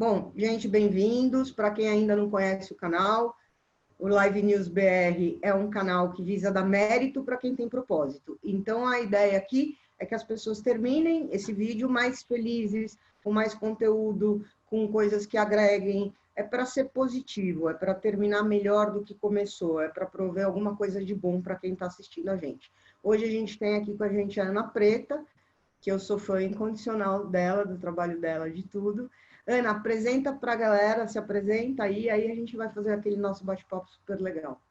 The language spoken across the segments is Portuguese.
Bom, gente, bem-vindos. Para quem ainda não conhece o canal, o Live News BR é um canal que visa dar mérito para quem tem propósito. Então, a ideia aqui é que as pessoas terminem esse vídeo mais felizes, com mais conteúdo, com coisas que agreguem. É para ser positivo, é para terminar melhor do que começou, é para prover alguma coisa de bom para quem está assistindo a gente. Hoje a gente tem aqui com a gente a Ana Preta, que eu sou fã incondicional dela, do trabalho dela, de tudo. Ana, apresenta para a galera, se apresenta aí a gente vai fazer aquele nosso bate-papo super legal.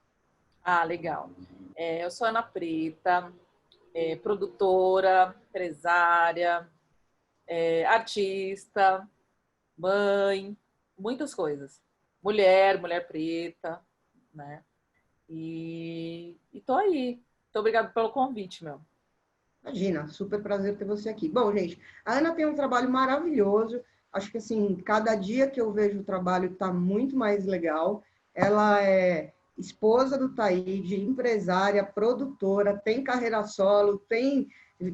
Ah, legal. Eu sou Ana Preta, produtora, empresária, artista, mãe, muitas coisas. Mulher preta, né? E tô aí. Muito obrigada pelo convite, meu. Imagina, super prazer ter você aqui. Bom, gente, a Ana tem um trabalho maravilhoso. Acho que, assim, cada dia que eu vejo o trabalho está muito mais legal. Ela é esposa do Taíde, empresária, produtora, tem carreira solo, tem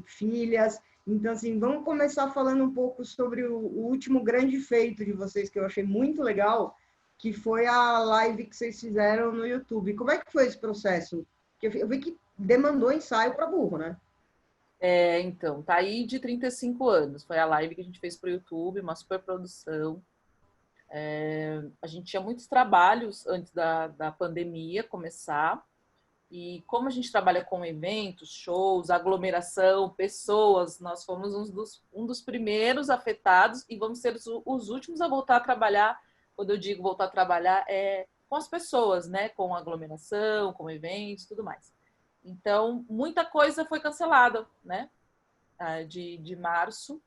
filhas. Então, assim, vamos começar falando um pouco sobre o último grande feito de vocês, que eu achei muito legal, que foi a live que vocês fizeram no YouTube. Como é que foi esse processo? Porque eu vi que demandou ensaio para burro, né? Então, tá aí de 35 anos. Foi a live que a gente fez pro YouTube, uma super produção. A gente tinha muitos trabalhos antes da pandemia começar. E como a gente trabalha com eventos, shows, aglomeração, pessoas, nós fomos um dos primeiros afetados e vamos ser os últimos a voltar a trabalhar. Quando eu digo voltar a trabalhar, é com as pessoas, né? Com aglomeração, com eventos e tudo mais. Então, muita coisa foi cancelada, né? De março.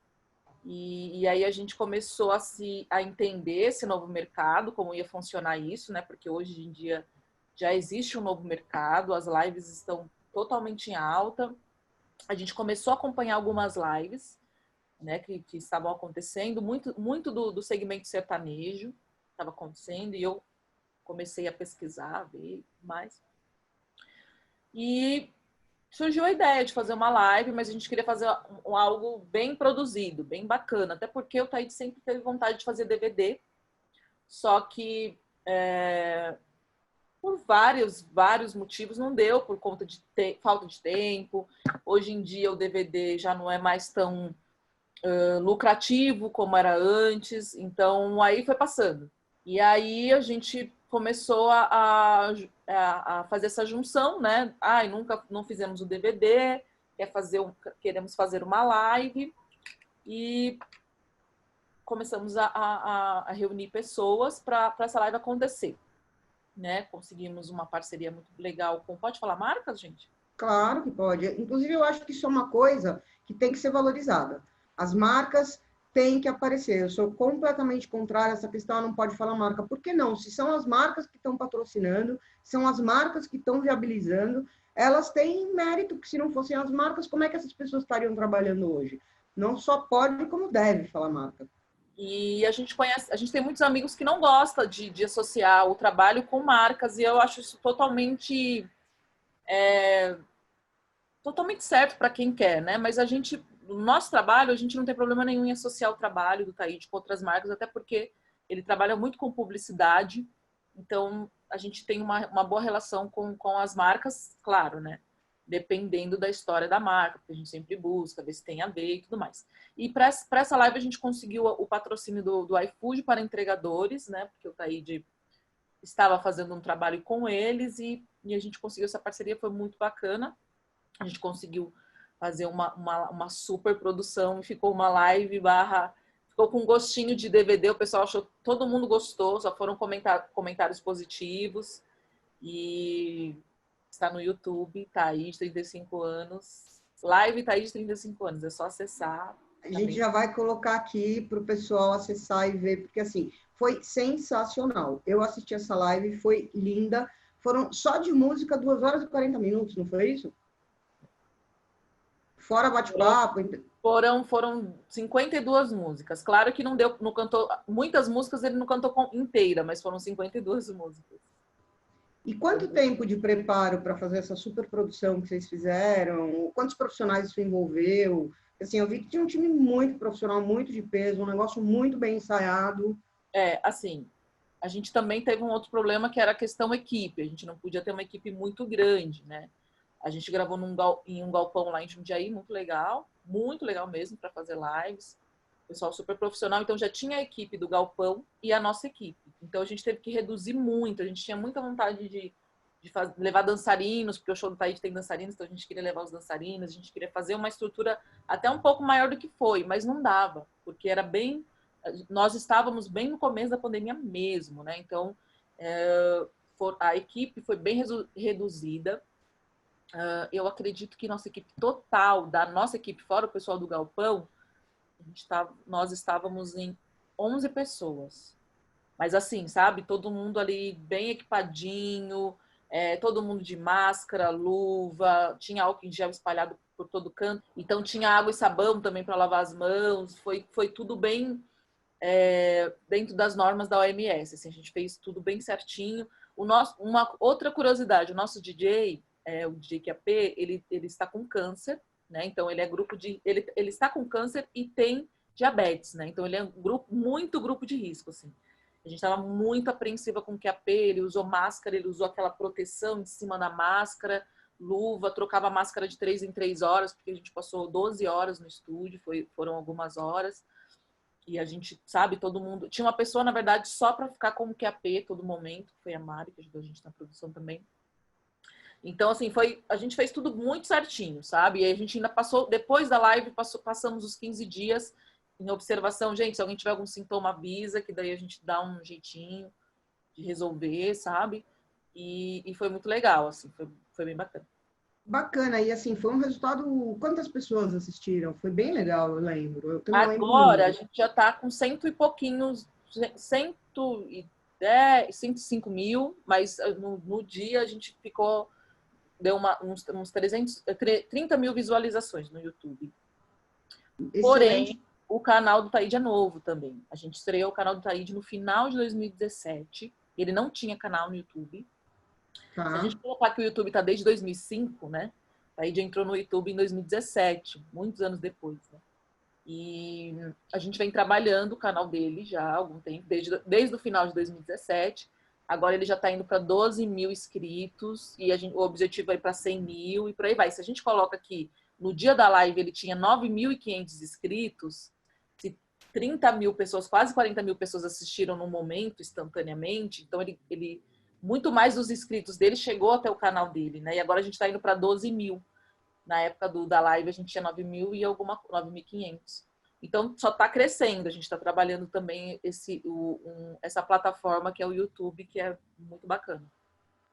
E aí a gente começou a entender esse novo mercado, como ia funcionar isso, né? Porque hoje em dia já existe um novo mercado, as lives estão totalmente em alta. A gente começou a acompanhar algumas lives, né, que estavam acontecendo, muito do segmento sertanejo estava acontecendo, e eu comecei a pesquisar, ver mais. E surgiu a ideia de fazer uma live, mas a gente queria fazer algo bem produzido, bem bacana, até porque o Taíde sempre teve vontade de fazer DVD, só que por vários motivos não deu, por conta de falta de tempo. Hoje em dia o DVD já não é mais tão lucrativo como era antes, então aí foi passando. E aí a gente começou a fazer essa junção, né? Nunca não fizemos o DVD, queremos fazer uma live, e começamos a reunir pessoas para essa live acontecer. Né? Conseguimos uma parceria muito legal com... Pode falar marcas, gente? Claro que pode. Inclusive, eu acho que isso é uma coisa que tem que ser valorizada. As marcas têm que aparecer. Eu sou completamente contrária a essa questão, não pode falar marca. Por que não? Se são as marcas que estão patrocinando, são as marcas que estão viabilizando, elas têm mérito, que se não fossem as marcas, como é que essas pessoas estariam trabalhando hoje? Não só pode, como deve falar marca. E a gente tem muitos amigos que não gostam de associar o trabalho com marcas, e eu acho isso totalmente certo para quem quer, né? Mas no nosso trabalho, a gente não tem problema nenhum em associar o trabalho do Taíde com outras marcas, até porque ele trabalha muito com publicidade, então a gente tem uma boa relação com as marcas, claro, né? Dependendo da história da marca, porque a gente sempre busca ver se tem a ver e tudo mais. E para essa live a gente conseguiu o patrocínio do iFood para entregadores, né? Porque o Taíde estava fazendo um trabalho com eles, e a gente conseguiu essa parceria, foi muito bacana. A gente conseguiu fazer uma super produção e ficou uma live ficou com gostinho de DVD, o pessoal achou, todo mundo gostou, só foram comentários positivos, e está no YouTube, Taíde, 35 anos, live Taíde, 35 anos, é só acessar. A gente já vai colocar aqui para o pessoal acessar e ver, porque assim, foi sensacional. Eu assisti essa live, foi linda. Foram só de música 2 horas e 40 minutos, não foi isso? Fora bate-papo. Foram 52 músicas. Claro que não cantou, muitas músicas ele não cantou inteira, mas foram 52 músicas. E quanto tempo de preparo para fazer essa super produção que vocês fizeram? Quantos profissionais isso envolveu? Assim, eu vi que tinha um time muito profissional, muito de peso, um negócio muito bem ensaiado. Assim, a gente também teve um outro problema que era a questão equipe. A gente não podia ter uma equipe muito grande, né? A gente gravou em um galpão lá em Jundiaí, muito legal mesmo para fazer lives. Pessoal super profissional, então já tinha a equipe do galpão e a nossa equipe. Então a gente teve que reduzir muito, a gente tinha muita vontade de levar dançarinos, porque o show do Taíde tem dançarinos, então a gente queria levar os dançarinos, a gente queria fazer uma estrutura até um pouco maior do que foi, mas não dava, porque era bem... Nós estávamos bem no começo da pandemia mesmo, né? Então a equipe foi bem reduzida. Eu acredito que nossa equipe total, da nossa equipe fora o pessoal do galpão, nós estávamos em 11 pessoas. Mas assim, sabe? Todo mundo ali bem equipadinho, todo mundo de máscara, luva, tinha álcool em gel espalhado por todo canto. Então tinha água e sabão também para lavar as mãos. Foi tudo bem dentro das normas da OMS. Assim, a gente fez tudo bem certinho. Uma outra curiosidade, o nosso DJ, o DJ QAP, ele está com câncer, né? Então ele é ele está com câncer e tem diabetes, né? Então ele é muito grupo de risco, assim. A gente estava muito apreensiva com o QAP, ele usou máscara, ele usou aquela proteção em cima da máscara, luva, trocava a máscara de 3 em 3 horas, porque a gente passou 12 horas no estúdio, foram algumas horas. E a gente, sabe, todo mundo... Tinha uma pessoa, na verdade, só para ficar como QAP todo momento, que foi a Mari, que ajudou a gente na produção também. Então, assim, a gente fez tudo muito certinho, sabe? E a gente ainda passou, depois da live, passamos os 15 dias em observação. Gente, se alguém tiver algum sintoma, avisa, que daí a gente dá um jeitinho de resolver, sabe? E foi muito legal, assim, foi bem bacana. Bacana, e assim, foi um resultado... Quantas pessoas assistiram? Foi bem legal, eu lembro. Eu também lembro Agora, a muito. gente já está com 100 e pouquinhos, 110, 105 mil, mas no dia a gente deu uns 30 mil visualizações no YouTube. Excelente. Porém, o canal do Taíde é novo também. A gente estreou o canal do Taíde no final de 2017. Ele não tinha canal no YouTube. Se a Tá. gente colocar que o YouTube está desde 2005, né? O Taíde entrou no YouTube em 2017, muitos anos depois, né? E a gente vem trabalhando o canal dele já há algum tempo, desde o final de 2017. Agora ele já está indo para 12 mil inscritos e o objetivo é ir para 100 mil e por aí vai. Se a gente coloca aqui, no dia da live ele tinha 9.500 inscritos, se 30 mil pessoas, quase 40 mil pessoas assistiram no momento, instantaneamente, então ele muito mais dos inscritos dele chegou até o canal dele, né? E agora a gente está indo para 12 mil. Na época da live a gente tinha 9 mil e 9.500. Então só está crescendo. A gente está trabalhando também essa plataforma que é o YouTube, que é muito bacana.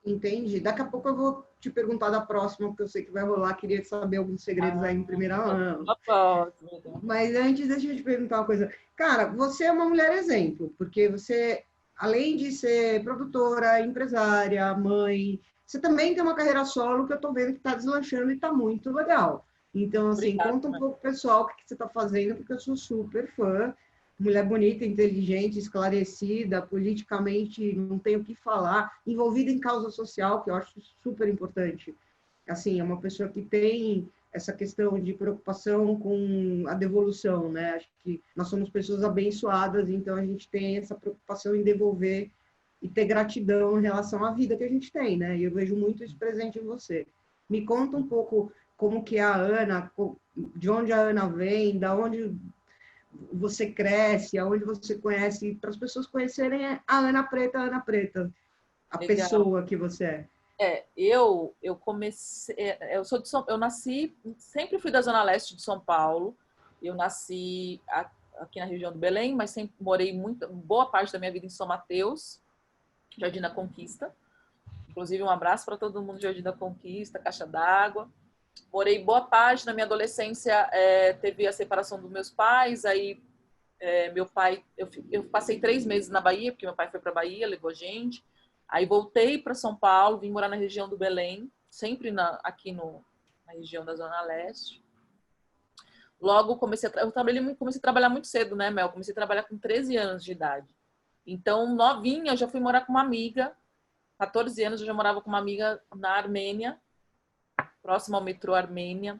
Entendi. Daqui a pouco eu vou te perguntar da próxima, porque eu sei que vai rolar. Queria saber alguns segredos aí em primeira mão. Mas antes, deixa eu te perguntar uma coisa. Cara, você é uma mulher exemplo, porque você, além de ser produtora, empresária, mãe, você também tem uma carreira solo que eu tô vendo que está deslanchando e tá muito legal. Então, assim, Obrigada, conta um né? pouco, pessoal, o que você está fazendo, porque eu sou super fã. Mulher bonita, inteligente, esclarecida, politicamente não tenho o que falar, envolvida em causa social, que eu acho super importante. Assim, é uma pessoa que tem essa questão de preocupação com a devolução, né? Acho que nós somos pessoas abençoadas, então a gente tem essa preocupação em devolver e ter gratidão em relação à vida que a gente tem, né? E eu vejo muito isso presente em você. Me conta um pouco como que é a Ana, de onde a Ana vem, da onde você cresce, aonde você conhece, para as pessoas conhecerem a Ana Preta, a Legal. pessoa que você é. Eu comecei, eu nasci, sempre fui da Zona Leste de São Paulo. Eu nasci aqui na região do Belém, mas sempre morei boa parte da minha vida em São Mateus, Jardim da Conquista. Inclusive, um abraço para todo mundo de Jardim da Conquista, Caixa d'Água. Morei boa parte da minha adolescência, teve a separação dos meus pais, aí meu pai, eu passei 3 meses na Bahia, porque meu pai foi para Bahia, levou a gente. Aí voltei para São Paulo, vim morar na região do Belém, sempre aqui na região da Zona Leste. Logo comecei a trabalhar muito cedo, né, Mel? Comecei a trabalhar com 13 anos de idade. Então, novinha, eu já fui morar com uma amiga. 14 anos eu já morava com uma amiga na Armênia, próximo ao metrô Armênia.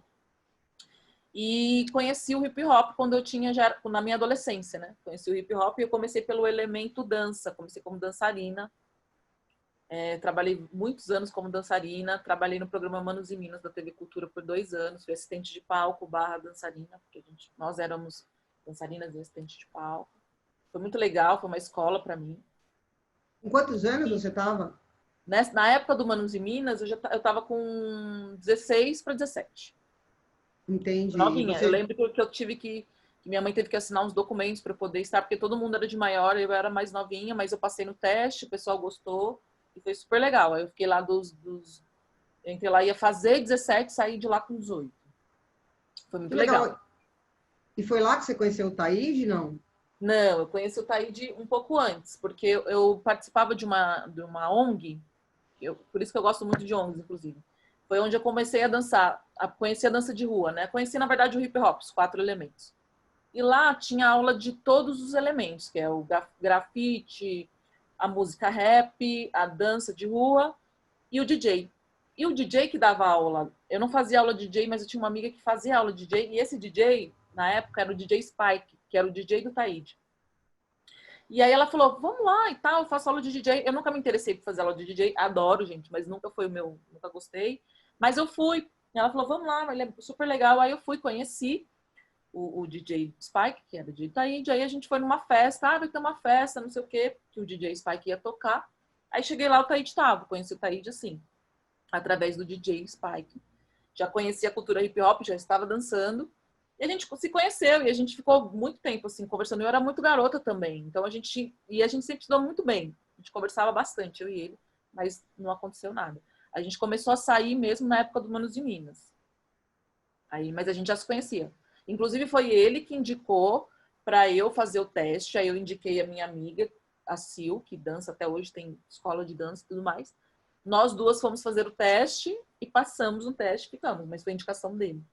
E conheci o hip hop quando eu tinha, já na minha adolescência, né? Conheci o hip hop e eu comecei pelo elemento dança, comecei como dançarina. Trabalhei muitos anos como dançarina, trabalhei no programa Manos e Minas da TV Cultura por 2 anos, fui assistente de palco / dançarina, porque nós éramos dançarinas e assistentes de palco. Foi muito legal, foi uma escola para mim. Com quantos anos você estava? Na época do Manos e Minas, eu estava com 16 para 17. Entendi. Novinha. Eu lembro que eu tive que minha mãe teve que assinar uns documentos para poder estar, porque todo mundo era de maior, eu era mais novinha, mas eu passei no teste, o pessoal gostou e foi super legal. Aí eu fiquei lá eu entrei lá, ia fazer 17, saí de lá com 18. Foi muito legal. E foi lá que você conheceu o Taíde, não? Não, eu conheci o Taíde um pouco antes, porque eu participava de uma ONG, por isso que eu gosto muito de ONGs, inclusive. Foi onde eu comecei a dançar, a conhecer a dança de rua, né? Conheci, na verdade, o hip hop, os 4 elementos. E lá tinha aula de todos os elementos, que é o grafite, a música rap, a dança de rua e o DJ. E o DJ que dava aula, eu não fazia aula de DJ, mas eu tinha uma amiga que fazia aula de DJ, e esse DJ, na época, era o DJ Spike, que era o DJ do Taíde. E aí ela falou, vamos lá e tal, eu faço aula de DJ. Eu nunca me interessei por fazer aula de DJ, adoro, gente, mas nunca foi nunca gostei. Mas eu fui. Ela falou, vamos lá, ele é super legal. Aí eu fui, conheci o DJ Spike, que era o DJ Taíde. Aí a gente foi numa festa, vai ter uma festa, não sei o quê, que o DJ Spike ia tocar. Aí cheguei lá, o Taíde estava, conheci o Taíde assim, através do DJ Spike. Já conhecia a cultura hip hop, já estava dançando. E a gente se conheceu e a gente ficou muito tempo assim conversando. Eu era muito garota também, então a gente sempre se deu muito bem. A gente conversava bastante, eu e ele, mas não aconteceu nada. A gente começou a sair mesmo na época do Manos de Minas. Mas a gente já se conhecia. Inclusive foi ele que indicou para eu fazer o teste. Aí eu indiquei a minha amiga, a Sil, que dança até hoje, tem escola de dança e tudo mais. Nós duas fomos fazer o teste e passamos no teste, ficamos, mas foi indicação dele.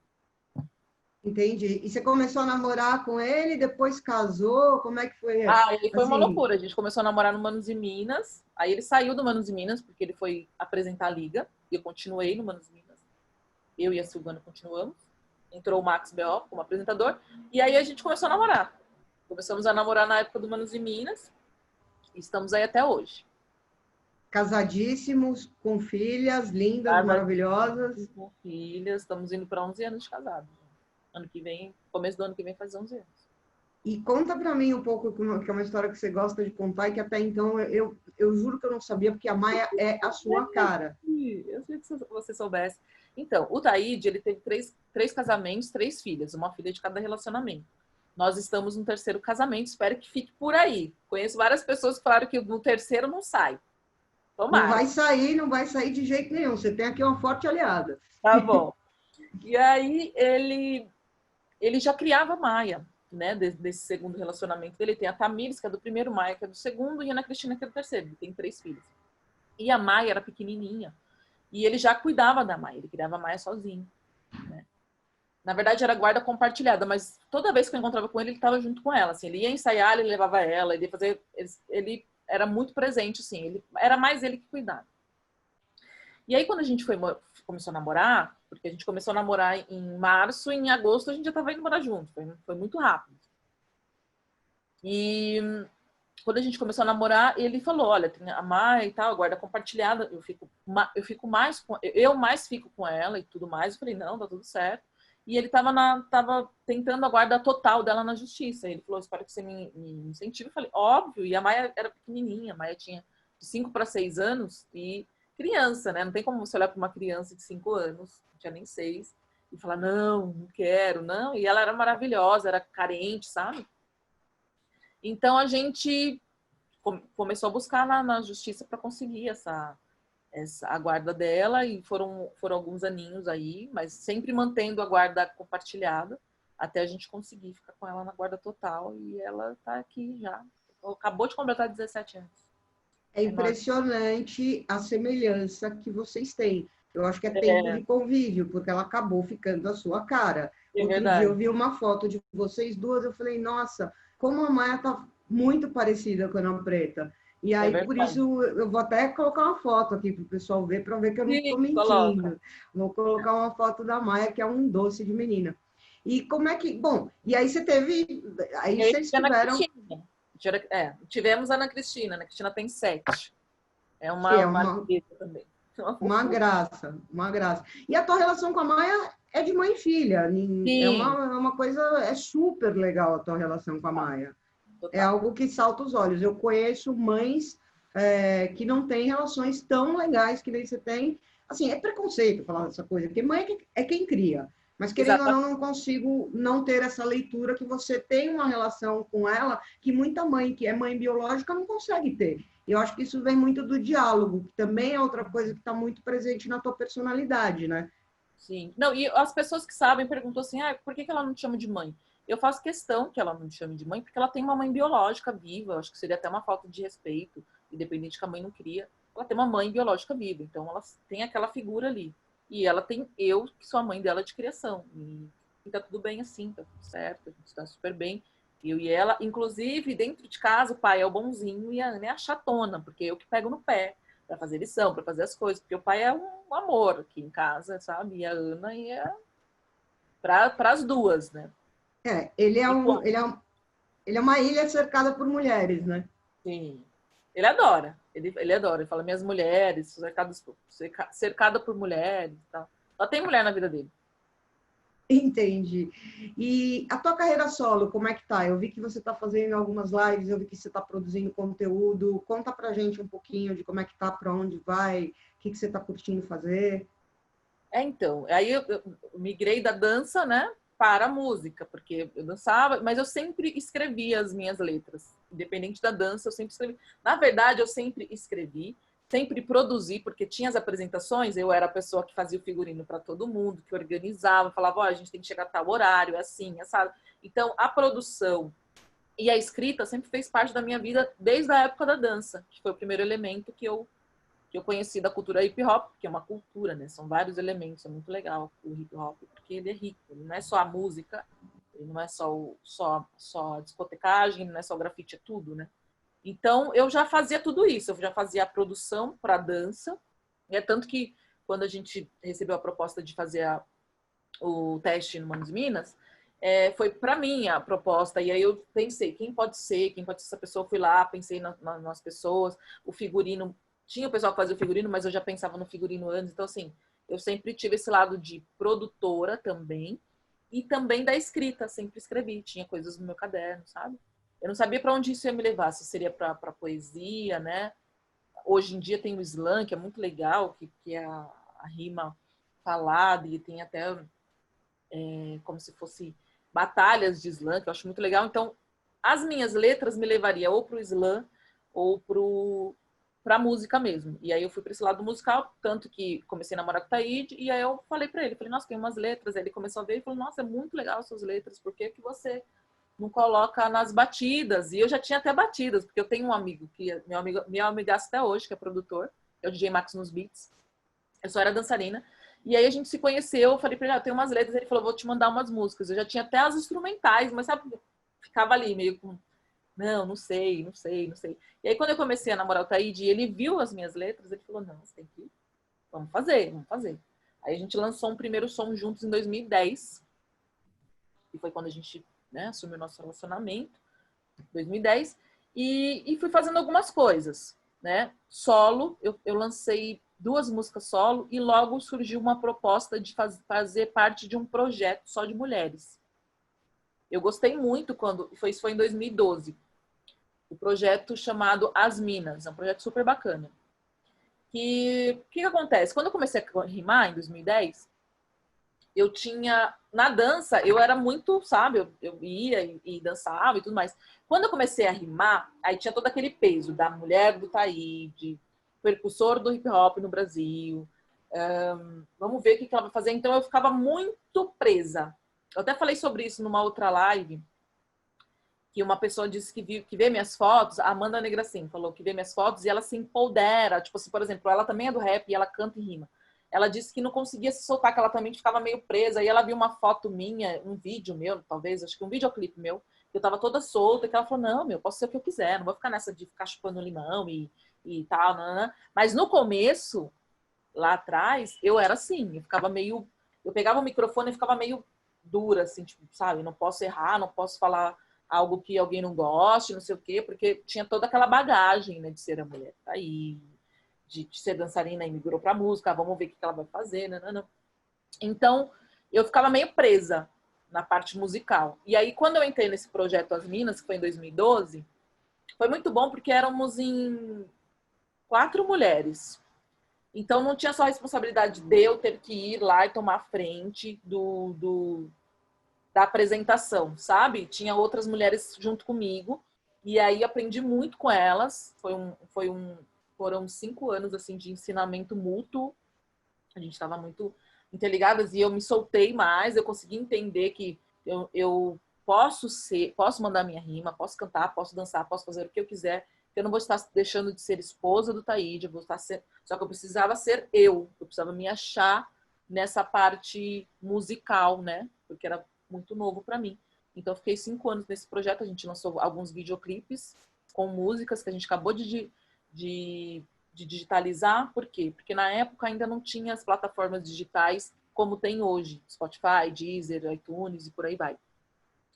Entendi. E você começou a namorar com ele, depois casou? Como é que foi? Ele foi uma loucura. A gente começou a namorar no Manos e Minas. Aí ele saiu do Manos e Minas, porque ele foi apresentar a liga. E eu continuei no Manos e Minas. Eu e a Silvana continuamos. Entrou o Max B.O. como apresentador. E aí a gente começou a namorar. Começamos a namorar na época do Manos e Minas. E estamos aí até hoje. Casadíssimos, com filhas lindas, maravilhosas. Com filhas. Estamos indo para 11 anos de casado. Ano que vem, começo do ano que vem faz 11 anos. E conta para mim um pouco, que é uma história que você gosta de contar e que até então eu juro que eu não sabia, porque a Maia é a sua cara. Eu sei que você soubesse. Então, o Taíde, ele teve três casamentos, 3 filhas, uma filha de cada relacionamento. Nós estamos no 3º casamento, espero que fique por aí. Conheço várias pessoas que falaram que no 3º não sai. Tomara. Não vai sair de jeito nenhum. Você tem aqui uma forte aliada. Tá bom. E aí, ele já criava Maia, né? Desse 2º relacionamento dele. Tem a Tamires, que é do 1º, Maia, que é do 2º, e a Ana Cristina, que é do 3º. Ele tem 3 filhos. E a Maia era pequenininha. E ele já cuidava da Maia. Ele criava a Maia sozinho, né? Na verdade, era guarda compartilhada, mas toda vez que eu encontrava com ele, ele estava junto com ela. Assim, ele ia ensaiar, ele levava ela, ele ia fazer... Ele era muito presente, assim. Era mais ele que cuidava. E aí, quando a gente começou a namorar, porque a gente começou a namorar em março, e em agosto a gente já estava indo morar junto. Foi muito rápido. E quando a gente começou a namorar, ele falou, olha, tem a Maia e tal, a guarda compartilhada, eu mais fico com ela e tudo mais. Eu falei, não, tá tudo certo. E ele tava tentando a guarda total dela na justiça. Ele falou, espero que você me incentive. Eu falei, óbvio. E a Maia era pequenininha, a Maia tinha de 5 para 6 anos e criança, né? Não tem como você olhar para uma criança de 5 anos, não tinha nem 6, e falar, não quero, não. E ela era maravilhosa, era carente, sabe? Então a gente começou a buscar na justiça para conseguir a guarda dela, e foram alguns aninhos aí, mas sempre mantendo a guarda compartilhada, até a gente conseguir ficar com ela na guarda total, e ela tá aqui já. Acabou de completar 17 anos. É impressionante a semelhança que vocês têm. Eu acho que é tempo de convívio, porque ela acabou ficando a sua cara. Outro dia eu vi uma foto de vocês duas, eu falei, nossa, como a Maia tá muito parecida com a Ana Preta. E aí, por isso, eu vou até colocar uma foto aqui para o pessoal ver, para ver que eu não estou mentindo. Vou colocar uma foto da Maia, que é um doce de menina. E como é que... Bom, e aí você teve... Aí E aí, vocês Ana tiveram... Cristina. Tivemos a Ana Cristina. A Ana Cristina tem 7. É Que é uma lindeza também. Uma uma fofura. graça, uma graça. E a tua relação com a Maia é de mãe e filha. Sim, É uma coisa... É super legal a tua relação com a Maia. É total. algo que salta os olhos. Eu conheço mães que não têm relações tão legais que nem você tem. Assim, é preconceito falar dessa coisa, porque mãe é quem cria. Mas, querendo ou não, Exatamente. não consigo não ter essa leitura que você tem uma relação com ela que muita mãe, que é mãe biológica, não consegue ter. E eu acho que isso vem muito do diálogo, que também é outra coisa que está muito presente na tua personalidade, né? Sim. Não, e as pessoas que sabem perguntam assim, por que ela não te chama de mãe? Eu faço questão que ela não me chame de mãe, porque ela tem uma mãe biológica viva. Eu acho que seria até uma falta de respeito, independente que a mãe não queria. Ela tem uma mãe biológica viva, então ela tem aquela figura ali. E ela tem eu, que sou a mãe dela de criação. E tá tudo bem assim, tá tudo certo, a gente está super bem. Eu e ela, inclusive, dentro de casa, o pai é o bonzinho e a Ana é a chatona, porque eu que pego no pé para fazer lição, para fazer as coisas, porque o pai é um amor aqui em casa, sabe? E a Ana é para as duas, né? Ele é E, ele é uma ilha cercada por mulheres, né? sim, ele adora, ele adora, ele fala minhas mulheres, cercada por mulheres e tal. Só tem mulher na vida dele. Entendi. E a tua carreira solo, como é que tá? Eu vi que você está fazendo algumas lives, eu vi que você está produzindo conteúdo. Conta pra gente um pouquinho de como é que tá, para onde vai, o que você está curtindo fazer. Então, aí eu migrei da dança, né, para a música, porque eu dançava, mas eu sempre escrevia as minhas letras. Independente da dança, eu sempre escrevi. Na verdade, eu sempre escrevi, sempre produzi, porque tinha as apresentações, eu era a pessoa que fazia o figurino para todo mundo, que organizava, falava, a gente tem que chegar a tal horário, é assim, é sabe? Então, a produção e a escrita sempre fez parte da minha vida desde a época da dança, que foi o primeiro elemento que eu conheci da cultura hip hop, que é uma cultura, né? São vários elementos, é muito legal o hip hop, porque ele é rico, ele não é só a música, ele não é só a discotecagem, não é só o grafite, é tudo, né? Então, eu já fazia tudo isso, eu já fazia a produção para dança, é tanto que quando a gente recebeu a proposta de fazer o teste no Manos Minas, foi para mim a proposta, e aí eu pensei, quem pode ser essa pessoa, eu fui lá, pensei nas pessoas, o figurino, tinha o pessoal que fazia o figurino, mas eu já pensava no figurino antes, então assim, eu sempre tive esse lado de produtora também, e também da escrita, sempre escrevi, tinha coisas no meu caderno, sabe? Eu não sabia para onde isso ia me levar, se seria para poesia, né? Hoje em dia tem o slam, que é muito legal, que é a rima falada, e tem até como se fosse batalhas de slam, que eu acho muito legal. Então, as minhas letras me levariam ou para o slam ou para a música mesmo. E aí eu fui para esse lado musical, tanto que comecei a namorar com o Taíde, e aí eu falei para ele, falei, nossa, tem umas letras. Aí ele começou a ver e falou, nossa, é muito legal as suas letras, por que você não coloca nas batidas? E eu já tinha até batidas, porque eu tenho um amigo, que é meu amigaço até hoje, que é produtor, é o DJ Max nos Beats, eu só era dançarina. E aí a gente se conheceu, eu falei pra ele, eu tenho umas letras, ele falou, vou te mandar umas músicas. Eu já tinha até as instrumentais, mas sabe, ficava ali meio com, não sei, não sei, não sei. E aí quando eu comecei a namorar o Taíde, ele viu as minhas letras, ele falou, não, você tem que, vamos fazer, vamos fazer. Aí a gente lançou um primeiro som juntos em 2010, que foi quando a gente, né, assumiu o nosso relacionamento, 2010, e fui fazendo algumas coisas, né? Solo, eu lancei 2 músicas solo e logo surgiu uma proposta de fazer parte de um projeto só de mulheres. Eu gostei muito quando isso foi em 2012. O projeto chamado As Minas, é um projeto super bacana. Que o que acontece? Quando eu comecei a rimar em 2010, eu tinha na dança, eu era muito, sabe, eu ia e dançava e tudo mais. Quando eu comecei a rimar, aí tinha todo aquele peso da mulher do Taíde, percussor do hip hop no Brasil. Vamos ver o que ela vai fazer. Então eu ficava muito presa. Eu até falei sobre isso numa outra live, que uma pessoa disse que vê minhas fotos, a Amanda Negracin falou que vê minhas fotos e ela se empodera. Tipo assim, por exemplo, ela também é do rap e ela canta e rima. Ela disse que não conseguia se soltar, que ela também ficava meio presa. E ela viu uma foto minha, um vídeo meu, talvez, acho que um videoclipe meu, que eu tava toda solta, que ela falou, não, meu, posso ser o que eu quiser, não vou ficar nessa de ficar chupando limão e tal, não. Mas no começo, lá atrás, eu era assim, eu ficava meio... Eu pegava o microfone e ficava meio dura, assim, tipo, sabe? Não posso errar, não posso falar algo que alguém não goste, não sei o quê, porque tinha toda aquela bagagem, né, de ser a mulher aí, de ser dançarina e migrou pra música, vamos ver o que ela vai fazer, nanana. Então, eu ficava meio presa na parte musical. E aí, quando eu entrei nesse projeto As Minas, que foi em 2012, foi muito bom porque éramos em 4 mulheres. Então, não tinha só a responsabilidade de eu ter que ir lá e tomar a frente da apresentação, sabe? Tinha outras mulheres junto comigo. E aí, aprendi muito com elas. Foram 5 anos assim, de ensinamento mútuo. A gente estava muito interligadas e eu me soltei mais. Eu consegui entender que eu posso mandar minha rima, posso cantar, posso dançar, posso fazer o que eu quiser. Eu não vou estar deixando de ser esposa do Taíde, só que eu precisava ser eu precisava me achar nessa parte musical, né? Porque era muito novo para mim. Então, eu fiquei 5 anos nesse projeto. A gente lançou alguns videoclipes com músicas que a gente acabou de digitalizar. Por quê? Porque na época ainda não tinha as plataformas digitais como tem hoje, Spotify, Deezer, iTunes e por aí vai.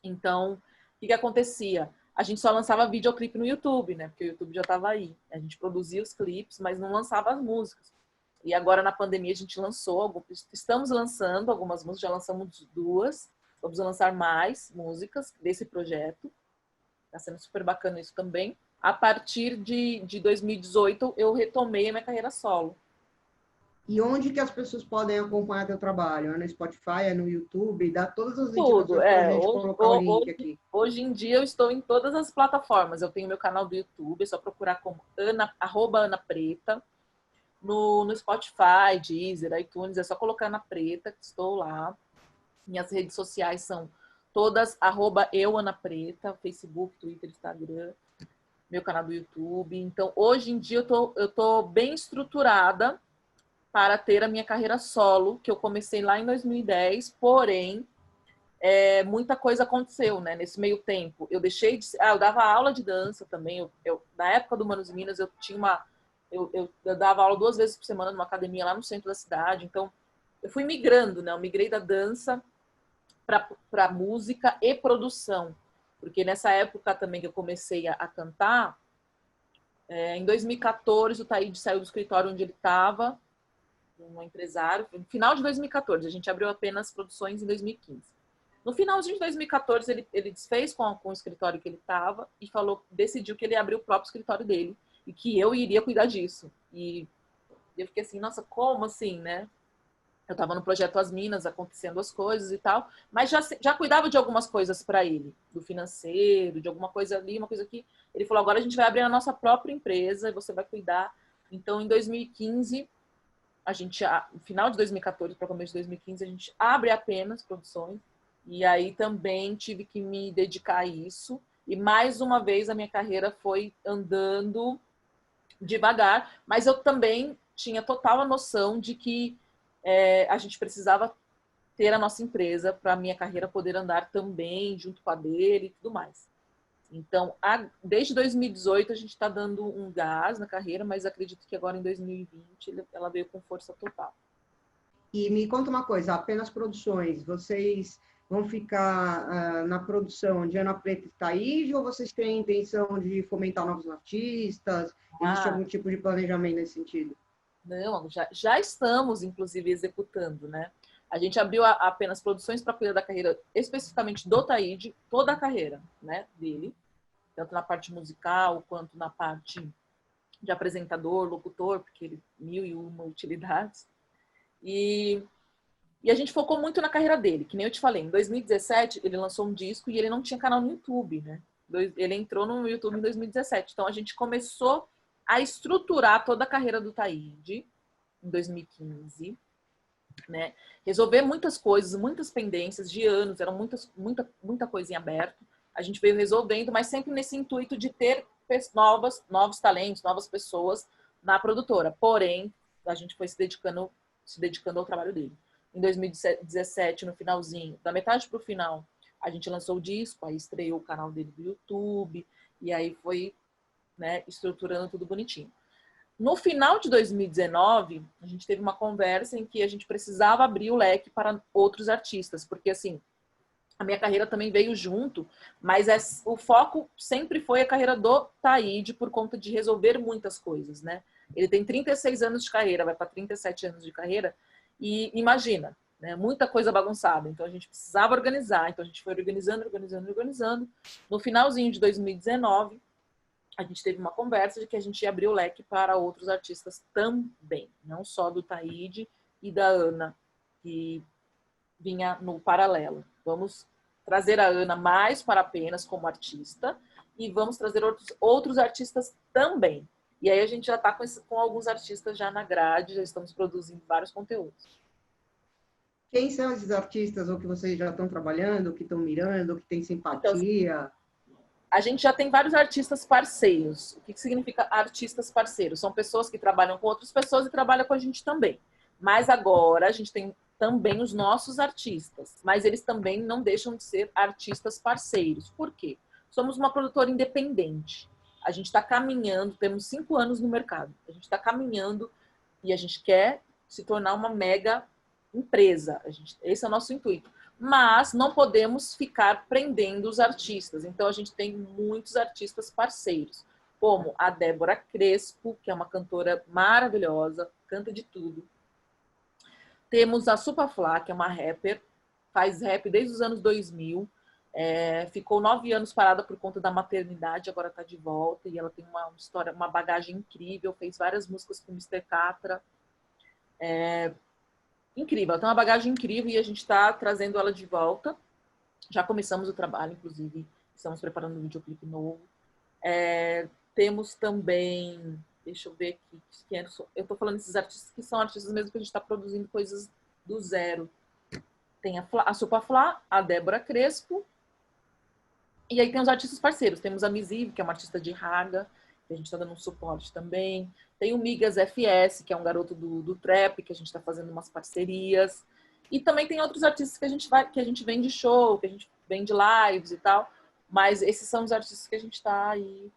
Então, o que acontecia? A gente só lançava videoclipe no YouTube, né? Porque o YouTube já estava aí. A gente produzia os clipes, mas não lançava as músicas. E agora, na pandemia, a gente estamos lançando algumas músicas, já lançamos 2. Vamos lançar mais músicas desse projeto. Está sendo super bacana isso também. A partir de 2018, eu retomei a minha carreira solo. E onde que as pessoas podem acompanhar teu trabalho? É no Spotify, é no YouTube? Dá todas as Tudo, indicações para a gente colocar o link aqui. Hoje em dia eu estou em todas as plataformas. Eu tenho meu canal do YouTube, é só procurar como @Ana Preta. No Spotify, Deezer, iTunes, é só colocar Ana Preta, que estou lá. Minhas redes sociais são todas @euanapreta, Facebook, Twitter, Instagram, meu canal do YouTube. Então, hoje em dia eu tô bem estruturada para ter a minha carreira solo, que eu comecei lá em 2010, porém, muita coisa aconteceu, né, nesse meio tempo. Eu deixei de... eu dava aula de dança também. Na época do Manos e Minas, eu tinha eu dava aula 2 vezes por semana numa academia lá no centro da cidade. Então, eu fui migrando, né? Eu migrei da dança para música e produção. Porque nessa época também que eu comecei a cantar, em 2014, o Taíde saiu do escritório onde ele estava, um empresário. No final de 2014, a gente abriu apenas produções em 2015. No finalzinho de 2014, ele desfez com o escritório que ele estava e decidiu que ele ia abrir o próprio escritório dele e que eu iria cuidar disso. E eu fiquei assim, nossa, como assim, né? Eu estava no projeto As Minas, acontecendo as coisas e tal, mas já cuidava de algumas coisas para ele, do financeiro, de alguma coisa ali, uma coisa aqui. Ele falou, agora a gente vai abrir a nossa própria empresa e você vai cuidar. Então, em 2015, no final de 2014 para começo de 2015, a gente abre apenas produções. E aí também tive que me dedicar a isso. E mais uma vez a minha carreira foi andando devagar, mas eu também tinha total a noção de que a gente precisava ter a nossa empresa para a minha carreira poder andar também junto com a dele e tudo mais. Então, desde 2018 a gente está dando um gás na carreira, mas acredito que agora em 2020 ela veio com força total. E me conta uma coisa, apenas produções, vocês vão ficar na produção de Ana Preta e Taíde ou vocês têm a intenção de fomentar novos artistas? Existe algum tipo de planejamento nesse sentido? Não, já estamos, inclusive, executando, né? A gente abriu apenas produções para cuidar da carreira especificamente do Taíde, toda a carreira, né, dele, tanto na parte musical quanto na parte de apresentador, locutor, porque ele 1001 utilidades. E a gente focou muito na carreira dele, que nem eu te falei. Em 2017, ele lançou um disco e ele não tinha canal no YouTube, né? Ele entrou no YouTube em 2017. Então, a gente começou a estruturar toda a carreira do Taíde em 2015, né? Resolver muitas coisas, muitas pendências de anos, eram muita coisa em aberto. A gente veio resolvendo, mas sempre nesse intuito de ter novos talentos, novas pessoas na produtora. Porém, a gente foi se dedicando ao trabalho dele. Em 2017, no finalzinho, da metade para o final, a gente lançou o disco, aí estreou o canal dele do YouTube, e aí foi, né, estruturando tudo bonitinho. No final de 2019, a gente teve uma conversa em que a gente precisava abrir o leque para outros artistas, porque assim, A minha carreira também veio junto, mas o foco sempre foi a carreira do Taíde por conta de resolver muitas coisas, né? Ele tem 36 anos de carreira, vai para 37 anos de carreira, e imagina, né? Muita coisa bagunçada. Então a gente precisava organizar, então a gente foi organizando. No finalzinho de 2019, a gente teve uma conversa de que a gente ia abrir o leque para outros artistas também, não só do Taíde e da Ana, que vinha no paralelo. Vamos trazer a Ana mais para apenas como artista e vamos trazer outros artistas também. E aí a gente já está com alguns artistas já na grade, já estamos produzindo vários conteúdos. Quem são esses artistas ou que vocês já estão trabalhando, ou que estão mirando, ou que têm Então, simpatia? a gente já tem vários artistas parceiros. O que significa artistas parceiros? São pessoas que trabalham com outras pessoas e trabalham com a gente também. Mas agora a gente tem também os nossos artistas, mas eles também não deixam de ser artistas parceiros. Por quê? Somos uma produtora independente. A gente está caminhando, temos 5 anos no mercado. A gente está caminhando e a gente quer se tornar uma mega empresa. Esse é o nosso intuito. Mas não podemos ficar prendendo os artistas. Então a gente tem muitos artistas parceiros, como a Débora Crespo, que é uma cantora maravilhosa, canta de tudo. Temos a Supaflá, que é uma rapper, faz rap desde os anos 2000, ficou 9 anos parada por conta da maternidade, agora está de volta, e ela tem uma história, uma bagagem incrível, fez várias músicas com o Mr. Catra. Incrível, ela tem uma bagagem incrível e a gente está trazendo ela de volta. Já começamos o trabalho, inclusive, estamos preparando um videoclipe novo. Temos também, deixa eu ver aqui, eu estou falando desses artistas que são artistas mesmo que a gente está produzindo coisas do zero. Tem a Supaflá, a Débora Crespo, e aí tem os artistas parceiros. Temos a Misive, que é uma artista de raga, que a gente está dando um suporte também. Tem o Migas FS, que é um garoto do trap, que a gente está fazendo umas parcerias. E também tem outros artistas que a gente vende show, que a gente vende lives e tal. Mas esses são os artistas que a gente está aí.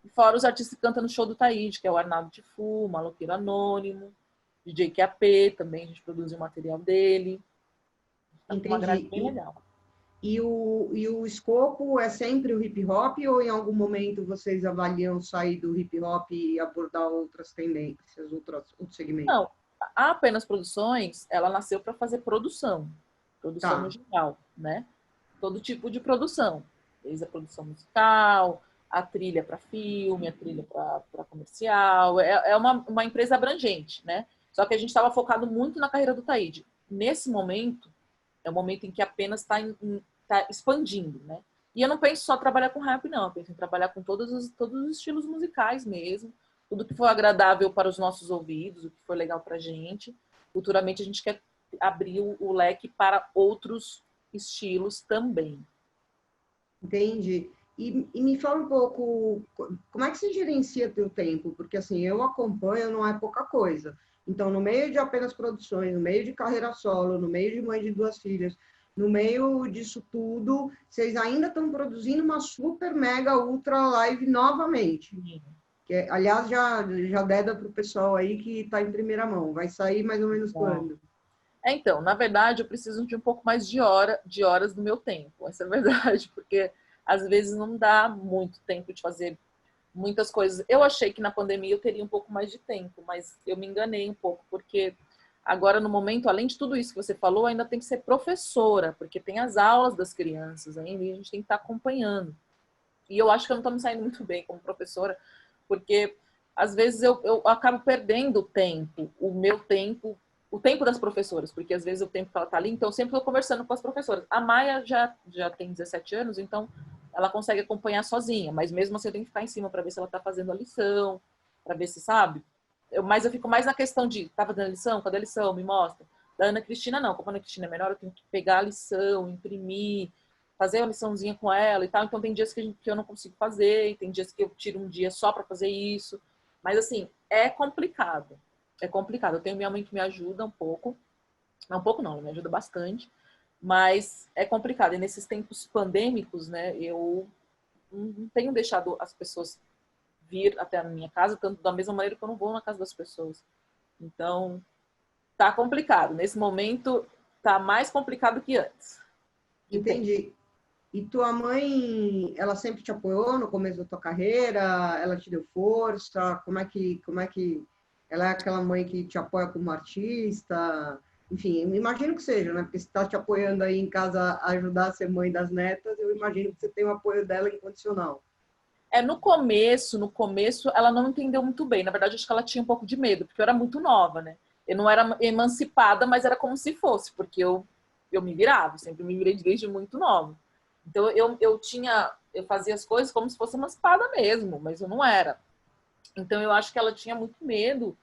E fora os artistas que cantam no show do Taíde, que é o Arnaldo Tifu, Maloqueiro Anônimo, DJ QAP, também a gente produz o material dele. Tá com uma grade bem legal. E o escopo é sempre o hip hop ou em algum momento vocês avaliam sair do hip hop e abordar outras tendências, outros segmentos? Não, a Apenas Produções, ela nasceu para fazer produção Tá. no geral, né? Todo tipo de produção, desde a produção musical, a trilha para filme, a trilha para comercial, é uma empresa abrangente, né? Só que a gente estava focado muito na carreira do Taíde. Nesse momento, é o momento em que apenas tá expandindo, né? E eu não penso só trabalhar com rap, não. Eu penso em trabalhar com todos os estilos musicais mesmo. Tudo que for agradável para os nossos ouvidos, o que for legal para a gente. Futuramente a gente quer abrir o leque para outros estilos também. Entendi. E me fala um pouco, como é que você gerencia teu tempo? Porque assim, eu acompanho, não é pouca coisa. Então, no meio de Apenas Produções, no meio de carreira solo, no meio de mãe de 2 filhas, no meio disso tudo, vocês ainda estão produzindo uma super, mega, ultra live novamente. Que, aliás, já deda para o pessoal aí que está em primeira mão. Vai sair mais ou menos quando? Então, na verdade, eu preciso de um pouco mais de horas do meu tempo. Essa é a verdade, porque às vezes não dá muito tempo de fazer muitas coisas. Eu achei que na pandemia eu teria um pouco mais de tempo, mas eu me enganei um pouco, porque agora no momento, além de tudo isso que você falou, ainda tem que ser professora, porque tem as aulas das crianças ainda e a gente tem que estar acompanhando. E eu acho que eu não estou me saindo muito bem como professora, porque às vezes eu acabo perdendo o tempo das professoras, porque às vezes o tempo que ela está ali, então eu sempre estou conversando com as professoras. A Maia já tem 17 anos, então ela consegue acompanhar sozinha, mas mesmo assim eu tenho que ficar em cima para ver se ela está fazendo a lição, para ver se sabe. Mas eu fico mais na questão de, tá fazendo a lição? Cadê a lição? Me mostra. Da Ana Cristina, não. Como a Ana Cristina é menor, eu tenho que pegar a lição, imprimir, fazer uma liçãozinha com ela e tal. Então tem dias que eu não consigo fazer, tem dias que eu tiro um dia só para fazer isso. Mas assim, é complicado. É complicado. Eu tenho minha mãe que me ajuda um pouco. Não, um pouco não, ela me ajuda bastante. Mas é complicado. E nesses tempos pandêmicos, né, eu não tenho deixado as pessoas vir até a minha casa, tanto da mesma maneira que eu não vou na casa das pessoas. Então, tá complicado. Nesse momento, tá mais complicado que antes. que tem. Entendi. E tua mãe, ela sempre te apoiou no começo da tua carreira? Ela te deu força? Como é que ela é aquela mãe que te apoia como artista? Enfim, eu imagino que seja, né? Porque se está te apoiando aí em casa a ajudar a ser mãe das netas, eu imagino que você tem o apoio dela incondicional. No começo, ela não entendeu muito bem. Na verdade, acho que ela tinha um pouco de medo, porque eu era muito nova, né? Eu não era emancipada, mas era como se fosse, porque eu me virava, sempre me virei desde muito nova. Então, eu fazia as coisas como se fosse emancipada mesmo, mas eu não era. Então, eu acho que ela tinha muito medo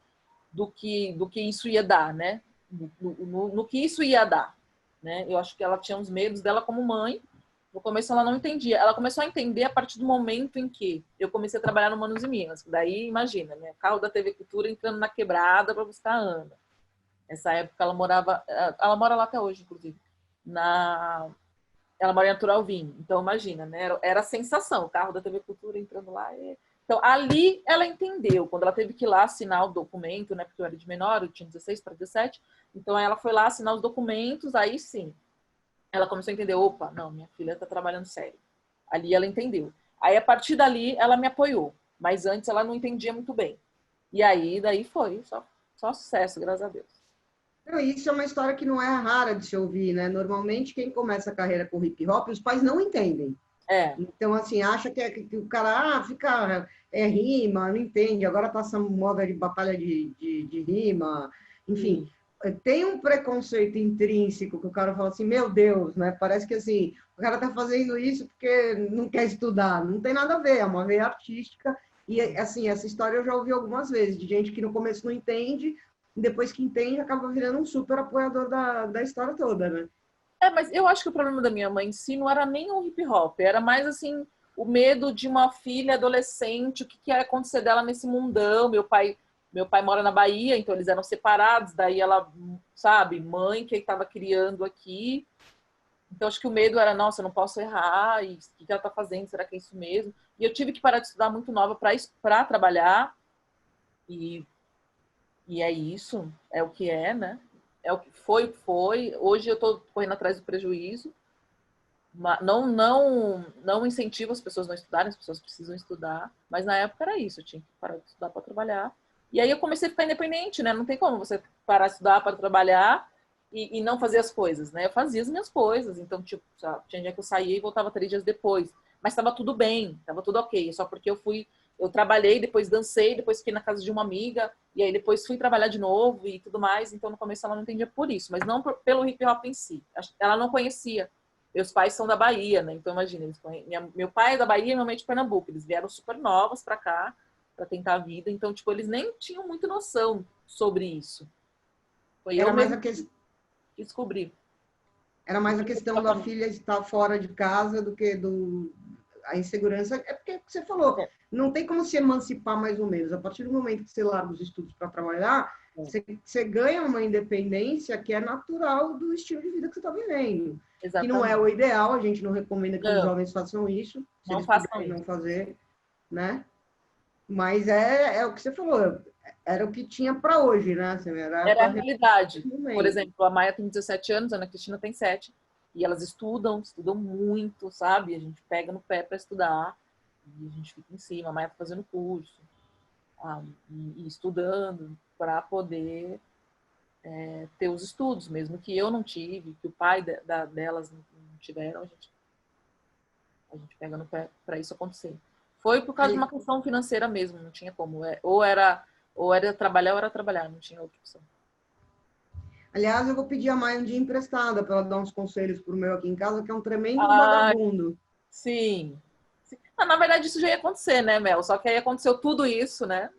do que isso ia dar, né? No que isso ia dar, né? Eu acho que ela tinha uns medos dela como mãe. No começo ela não entendia. Ela começou a entender a partir do momento em que eu comecei a trabalhar no Manos e Minas. Daí, imagina, né? Carro da TV Cultura entrando na quebrada para buscar a Ana. Nessa época ela mora lá até hoje, inclusive. Ela mora em Natural Vinho. Então, imagina, né? Era a sensação, o carro da TV Cultura entrando lá. Então, ali ela entendeu, quando ela teve que ir lá assinar o documento, né? Porque eu era de menor, eu tinha 16 para 17. Então, aí ela foi lá assinar os documentos, aí sim. Ela começou a entender, opa, não, minha filha está trabalhando sério. Ali ela entendeu. Aí, a partir dali, ela me apoiou. Mas antes ela não entendia muito bem. E aí, daí foi, só sucesso, graças a Deus. Não, isso é uma história que não é rara de se ouvir, né? Normalmente, quem começa a carreira com hip hop, os pais não entendem. É. Então, assim, acha que o cara fica, rima, não entende, agora tá essa moda de batalha de rima, enfim. Sim. Tem um preconceito intrínseco que o cara fala assim, meu Deus, né? Parece que assim, o cara tá fazendo isso porque não quer estudar. Não tem nada a ver, é uma veia artística. E, assim, essa história eu já ouvi algumas vezes, de gente que no começo não entende, e depois que entende, acaba virando um super apoiador da história toda, né? Mas eu acho que o problema da minha mãe em si não era nem o hip hop, era mais assim o medo de uma filha adolescente, o que ia acontecer dela nesse mundão. Meu pai mora na Bahia, então eles eram separados, daí ela, sabe, mãe que estava criando aqui. Então acho que o medo era, nossa, eu não posso errar, e o que ela está fazendo? Será que é isso mesmo? E eu tive que parar de estudar muito nova para trabalhar, e, e é isso, é o que é, né? É o que foi, o que foi. Hoje eu estou correndo atrás do prejuízo. Não incentivo as pessoas a não estudarem, as pessoas precisam estudar, mas na época era isso, eu tinha que parar de estudar para trabalhar. E aí eu comecei a ficar independente, né? Não tem como você parar de estudar para trabalhar e não fazer as coisas, né? Eu fazia as minhas coisas, então, tipo, tinha dia que eu saía e voltava 3 dias depois. Mas estava tudo bem, estava tudo ok, só porque eu trabalhei, depois dancei, depois fiquei na casa de uma amiga, e aí depois fui trabalhar de novo e tudo mais, então no começo ela não entendia por isso, mas não pelo hip hop em si. Ela não conhecia. Meus pais são da Bahia, né? Então, imagina, meu pai é da Bahia e minha mãe é de Pernambuco. Eles vieram super novos para cá, para tentar a vida. Então, tipo, eles nem tinham muita noção sobre isso. Foi eu Era mais mesmo a que descobri. Era mais a questão da filha estar fora de casa do que a insegurança. É porque você falou, É, não tem como se emancipar mais ou menos. A partir do momento que você larga os estudos para trabalhar, é, você ganha uma independência que é natural do estilo de vida que você está vivendo. Que não é o exatamente. ideal, a gente não recomenda que os Não, jovens façam isso, se não eles façam puderem isso. não fazer, né? Mas é o que você falou, era o que tinha para hoje, né? Assim, era Era a para realidade. esse Por momento. exemplo, a Maia tem 17 anos, a Ana Cristina tem 7. E elas estudam muito, sabe? A gente pega no pé para estudar. E a gente fica em cima. A Maia tá fazendo curso. E estudando para poder ter os estudos, mesmo que eu não tive, que o pai delas não tiveram, a gente pega no pé para isso acontecer. Foi por causa de uma questão financeira mesmo, não tinha como. Ou era trabalhar ou era trabalhar, não tinha outra opção. Aliás, eu vou pedir a Maia um dia emprestada para ela dar uns conselhos para o meu aqui em casa, que é um tremendo Ah, vagabundo. sim. Sim. Na verdade, isso já ia acontecer, né, Mel? Só que aí aconteceu tudo isso, né?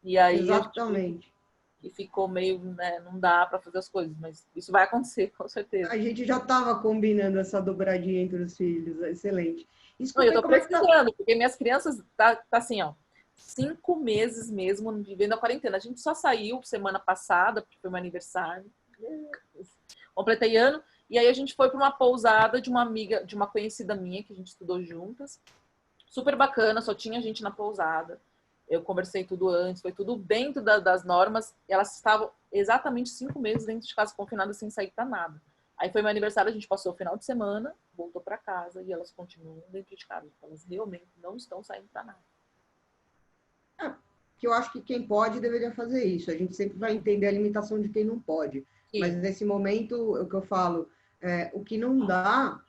E aí a gente viu Exatamente. que ficou meio, né, não dá para fazer as coisas, mas isso vai acontecer, com certeza. A gente já estava combinando essa dobradinha entre os filhos. Excelente. Não, eu Escuta aí, tô como é que tá? precisando, porque minhas crianças tá assim, ó, 5 meses mesmo vivendo a quarentena. A gente só saiu semana passada, porque foi meu aniversário. Completei ano. E aí a gente foi para uma pousada de uma amiga, de uma conhecida minha, que a gente estudou juntas. Super bacana, só tinha gente na pousada. Eu conversei tudo antes, foi tudo dentro das normas. Elas estavam exatamente 5 meses dentro de casa confinadas sem sair para nada. Aí foi meu aniversário, a gente passou o final de semana, voltou para casa e elas continuam dentro de casa. Elas realmente não estão saindo para nada. Que eu acho que quem pode deveria fazer isso. A gente sempre vai entender a limitação de quem não pode. Mas Sim. nesse momento, o que eu falo, o que não dá,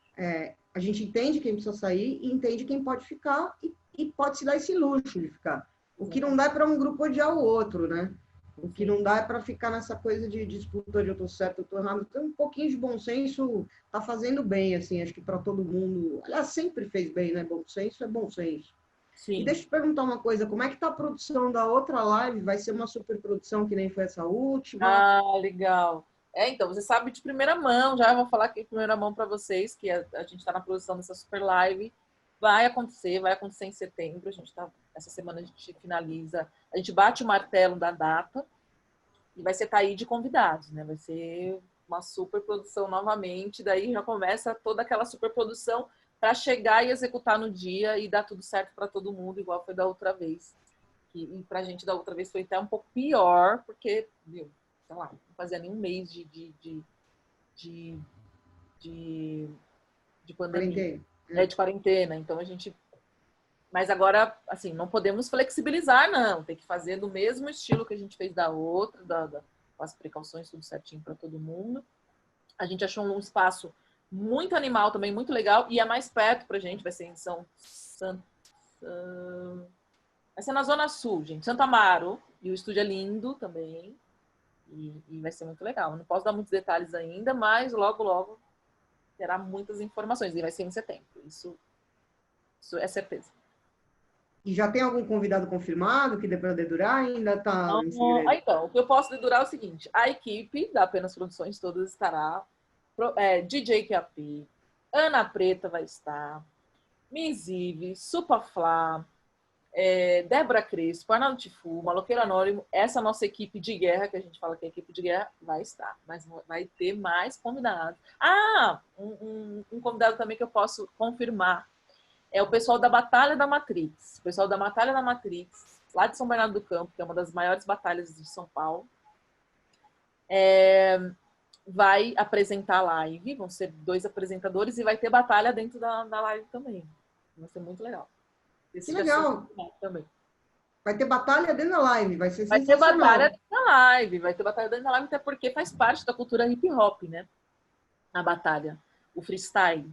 a gente entende quem precisa sair e entende quem pode ficar e pode se dar esse luxo de ficar. O que não dá é para um grupo odiar o outro, né? O que não dá é para ficar nessa coisa de disputa de eu tô certo, eu tô errado. Então, um pouquinho de bom senso tá fazendo bem, assim, acho que para todo mundo. Aliás, sempre fez bem, né? Bom senso é bom senso. E Sim. deixa eu te perguntar uma coisa, como é que tá a produção da outra live? Vai ser uma super produção que nem foi essa última? Ah, legal. Então, você sabe de primeira mão, já vou falar aqui de primeira mão para vocês, que a gente está na produção dessa super live. Vai acontecer em setembro. Essa semana a gente finaliza, a gente bate o martelo da data e vai ser Taí de convidados, né? Vai ser uma super produção novamente, daí já começa toda aquela super produção para chegar e executar no dia e dar tudo certo para todo mundo, igual foi da outra vez. E pra gente da outra vez foi até um pouco pior, porque, viu, sei lá, não fazia nem um mês de, de, de pandemia, Quarentena? de quarentena. Então a gente. Mas agora, assim, não podemos flexibilizar, não. Tem que fazer do mesmo estilo que a gente fez da outra, com as precauções tudo certinho para todo mundo. A gente achou um espaço muito animal também, muito legal, e é mais perto pra gente, vai ser em vai ser na Zona Sul, gente. Santo Amaro. E o estúdio é lindo também. E vai ser muito legal. Não posso dar muitos detalhes ainda, mas logo, logo terá muitas informações. E vai ser em setembro. Isso é certeza. E já tem algum convidado confirmado que dê para dedurar? Ainda está em segredo? Então, o que eu posso dedurar é o seguinte: a equipe da Apenas Produções todas estará. DJ QAP, Ana Preta vai estar, Miss Ive, Supaflá, Débora Crespo, Arnaldo Tifu, Maloqueiro Anônimo, essa nossa equipe de guerra, que a gente fala que é equipe de guerra, vai estar. Mas vai ter mais convidados. Um convidado também que eu posso confirmar é o pessoal da Batalha da Matrix. O pessoal da Batalha da Matrix, lá de São Bernardo do Campo, que é uma das maiores batalhas de São Paulo, vai apresentar a live. Vão ser 2 apresentadores e vai ter batalha dentro da live também. Vai ser muito legal. Que Esse já sou legal! também. Vai ter batalha dentro da live, vai ser Vai ter batalha sensacional. dentro da live, vai ter batalha dentro da live, até porque faz parte da cultura hip hop, né? A batalha, o freestyle.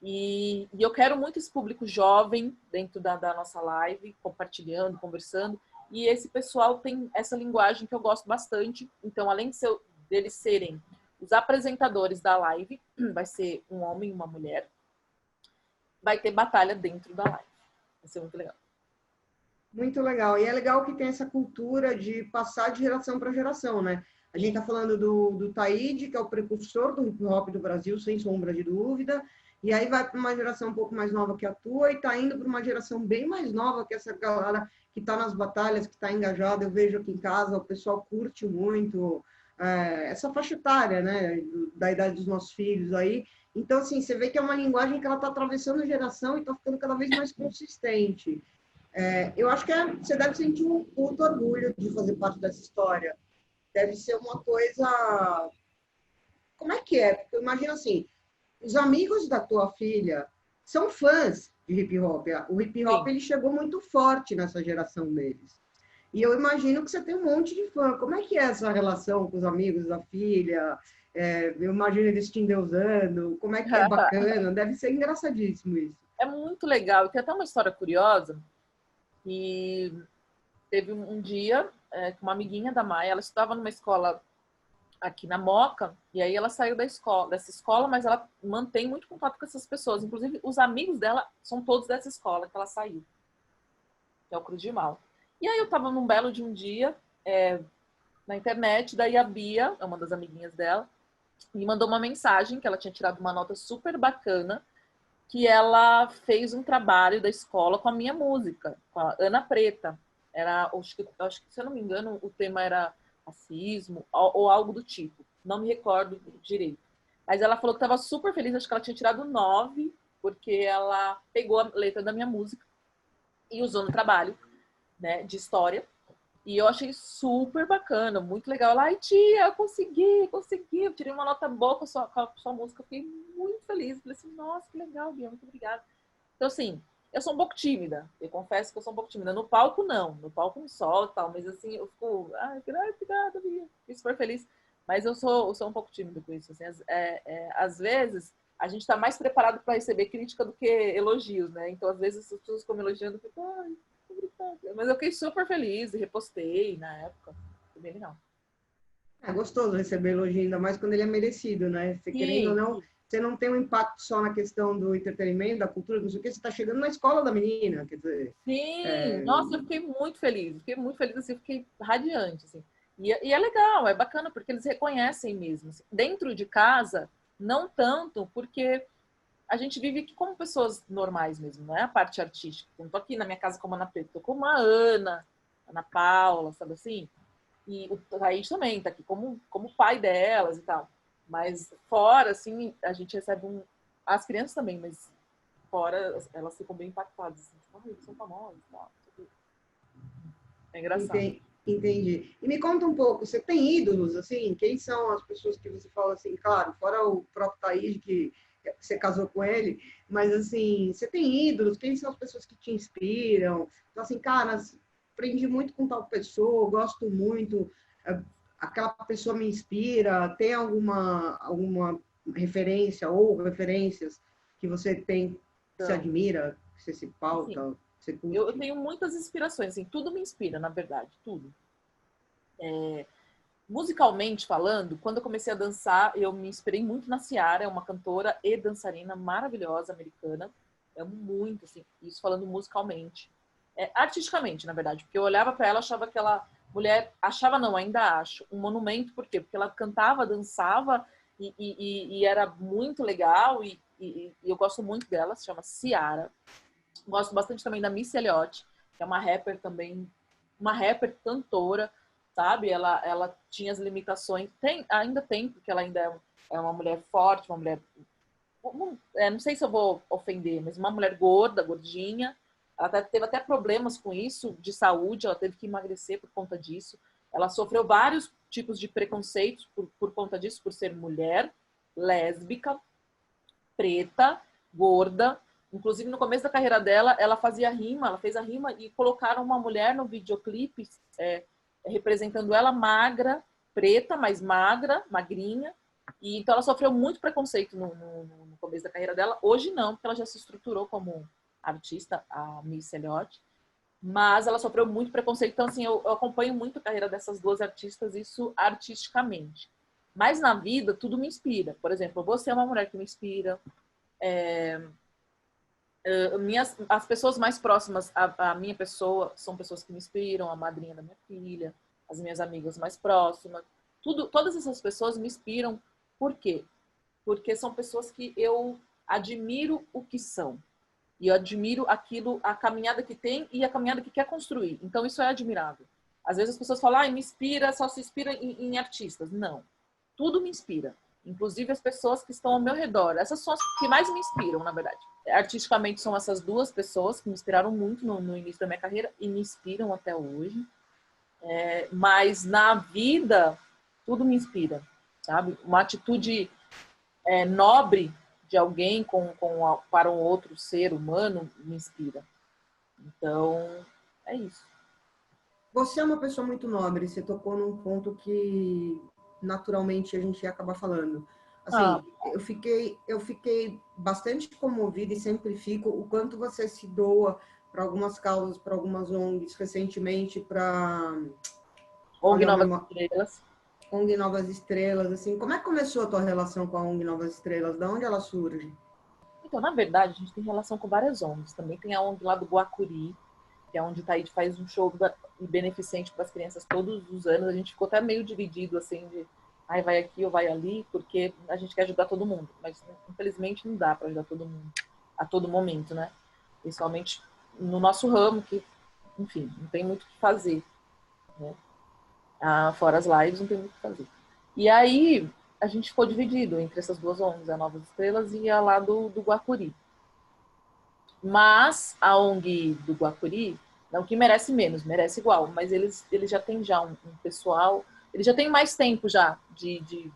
E eu quero muito esse público jovem dentro da nossa live, compartilhando, conversando. E esse pessoal tem essa linguagem que eu gosto bastante. Então, além deles serem os apresentadores da live, vai ser um homem e uma mulher, vai ter batalha dentro da live. Vai ser muito legal. Muito legal. E é legal que tem essa cultura de passar de geração para geração, né? A gente está falando do Taíde, que é o precursor do hip hop do Brasil, sem sombra de dúvida. E aí vai para uma geração um pouco mais nova que a tua e está indo para uma geração bem mais nova que essa galera que está nas batalhas, que está engajada. Eu vejo aqui em casa, o pessoal curte muito essa faixa etária, né? Da idade dos nossos filhos aí. Então, assim, você vê que é uma linguagem que ela está atravessando a geração e está ficando cada vez mais consistente. Eu acho que você deve sentir um puto orgulho de fazer parte dessa história. Deve ser uma coisa. Como é que é? Porque eu imagino assim: os amigos da tua filha são fãs de hip hop. O hip hop Sim. ele chegou muito forte nessa geração deles. E eu imagino que você tem um monte de fã. Como é que é essa relação com os amigos da filha? Eu imagino eles te endeusando. Como é que é bacana? Deve ser engraçadíssimo isso. É muito legal. Tem até uma história curiosa que teve um dia que uma amiguinha da Maia, ela estudava numa escola aqui na Moca, e aí ela saiu dessa escola, mas ela mantém muito contato com essas pessoas. Inclusive, os amigos dela são todos dessa escola que ela saiu, que é o Cruz de Mal. E aí eu tava num belo de um dia na internet, daí a Bia, é uma das amiguinhas dela, me mandou uma mensagem que ela tinha tirado uma nota super bacana, que ela fez um trabalho da escola com a minha música, com a Ana Preta. Acho que, se eu não me engano, o tema era racismo ou algo do tipo. Não me recordo direito. Mas ela falou que estava super feliz, acho que ela tinha tirado 9, porque ela pegou a letra da minha música e usou no trabalho, né, de história. E eu achei super bacana, muito legal. Ela, ai tia, eu consegui. Eu tirei uma nota boa com a sua música, eu fiquei muito feliz. Falei assim, nossa, que legal, Bia, muito obrigada. Então, assim, eu sou um pouco tímida. Eu confesso que eu sou um pouco tímida. No palco, não. No palco me solto e tal. Mas, assim, eu fico... Ai, obrigada, Bia. Fiquei super feliz. Mas eu sou um pouco tímida com isso. Assim, às vezes, a gente está mais preparado para receber crítica do que elogios, né? Então, às vezes, as pessoas ficam me elogiando. Eu fico, ai, obrigada. Mas eu fiquei super feliz e repostei na época. Foi bem legal. É gostoso receber elogio, ainda mais quando ele é merecido, né? Você querendo ou Sim, não, você não tem um impacto só na questão do entretenimento, da cultura, não sei o que, você está chegando na escola da menina, quer dizer, sim, é, nossa, eu fiquei muito feliz, assim, fiquei radiante, assim. E é legal, é bacana, porque eles reconhecem mesmo. Assim. Dentro de casa, não tanto, porque a gente vive aqui como pessoas normais mesmo, não é a parte artística. Eu não tô aqui na minha casa como Ana Preta, tô como a Ana, Ana Paula, sabe assim? E o Thaís também tá aqui como pai delas e tal. Mas fora, assim, a gente recebe um... As crianças também, mas fora elas ficam bem impactadas. Assim, tipo, ah, eles são famosos e tal. É engraçado. entendi. E me conta um pouco, você tem ídolos, assim? Quem são as pessoas que você fala assim, claro, fora o próprio Thaís, que você casou com ele, mas assim, você tem ídolos? Quem são as pessoas que te inspiram? Então, assim, cara, aprendi muito com tal pessoa, gosto muito, aquela pessoa me inspira, tem alguma referência ou referências que você tem, que você Então, admira, que você se assim, pauta, que você eu curte? tenho muitas inspirações, assim, tudo me inspira, na verdade, tudo. Musicalmente falando, quando eu comecei a dançar, eu me inspirei muito na Ciara, é uma cantora e dançarina maravilhosa americana. Amo muito, assim, isso falando musicalmente. Artisticamente, na verdade, porque eu olhava para ela, achava que ela mulher, achava não, ainda acho, um monumento, por quê? Porque ela cantava, dançava e era muito legal e eu gosto muito dela, se chama Ciara. Gosto bastante também da Missy Elliott, que é uma rapper também, uma rapper cantora, sabe? Ela tinha as limitações, ainda tem, porque ela ainda é uma mulher forte, uma mulher. Não sei se eu vou ofender, mas uma mulher gorda, gordinha. Ela teve até problemas com isso, de saúde, ela teve que emagrecer por conta disso. Ela sofreu vários tipos de preconceitos por conta disso, por ser mulher, lésbica, preta, gorda. Inclusive, no começo da carreira dela, ela fazia rima, ela fez a rima e colocaram uma mulher no videoclipe representando ela magra, preta, mas magra, magrinha. E então ela sofreu muito preconceito no começo da carreira dela. Hoje não, porque ela já se estruturou como artista, a Missy Elliott. Mas ela sofreu muito preconceito. Então, assim, eu acompanho muito a carreira dessas duas artistas, isso artisticamente. Mas na vida, tudo me inspira. Por exemplo, você é uma mulher que me inspira, as pessoas mais próximas à minha pessoa são pessoas que me inspiram, a madrinha da minha filha, as minhas amigas mais próximas. Todas essas pessoas me inspiram. Por quê? Porque são pessoas que eu admiro o que são. E eu admiro aquilo, a caminhada que tem e a caminhada que quer construir. Então, isso é admirável. Às vezes as pessoas falam, me inspira, só se inspira em artistas. Não. Tudo me inspira. Inclusive as pessoas que estão ao meu redor. Essas são as que mais me inspiram, na verdade. Artisticamente são essas duas pessoas que me inspiraram muito no início da minha carreira e me inspiram até hoje. Mas na vida, tudo me inspira, sabe? Uma atitude nobre de alguém para um outro ser humano me inspira. Então, é isso. Você é uma pessoa muito nobre, você tocou num ponto que naturalmente a gente ia acabar falando. Ah, Assim, eu fiquei bastante comovida e sempre fico o quanto você se doa para algumas causas, para algumas ONGs, recentemente para ONG falhou a Novas memória, Estrelas. ONG Novas Estrelas, assim, como é que começou a tua relação com a ONG Novas Estrelas? Da onde ela surge? Então, na verdade, a gente tem relação com várias ONGs. Também tem a ONG lá do Guacuri, que é onde o Taíde faz um show beneficente para as crianças todos os anos. A gente ficou até meio dividido, assim, de vai aqui ou vai ali, porque a gente quer ajudar todo mundo. Mas, infelizmente, não dá para ajudar todo mundo a todo momento, né? Principalmente no nosso ramo, que, enfim, não tem muito o que fazer, né? Fora as lives, não tem muito o que fazer. E aí, a gente ficou dividido entre essas duas ONGs, a Novas Estrelas e a lá do Guacuri. Mas a ONG do Guacuri, Não que merece menos, merece igual, mas eles já têm já um pessoal, eles já têm mais tempo já de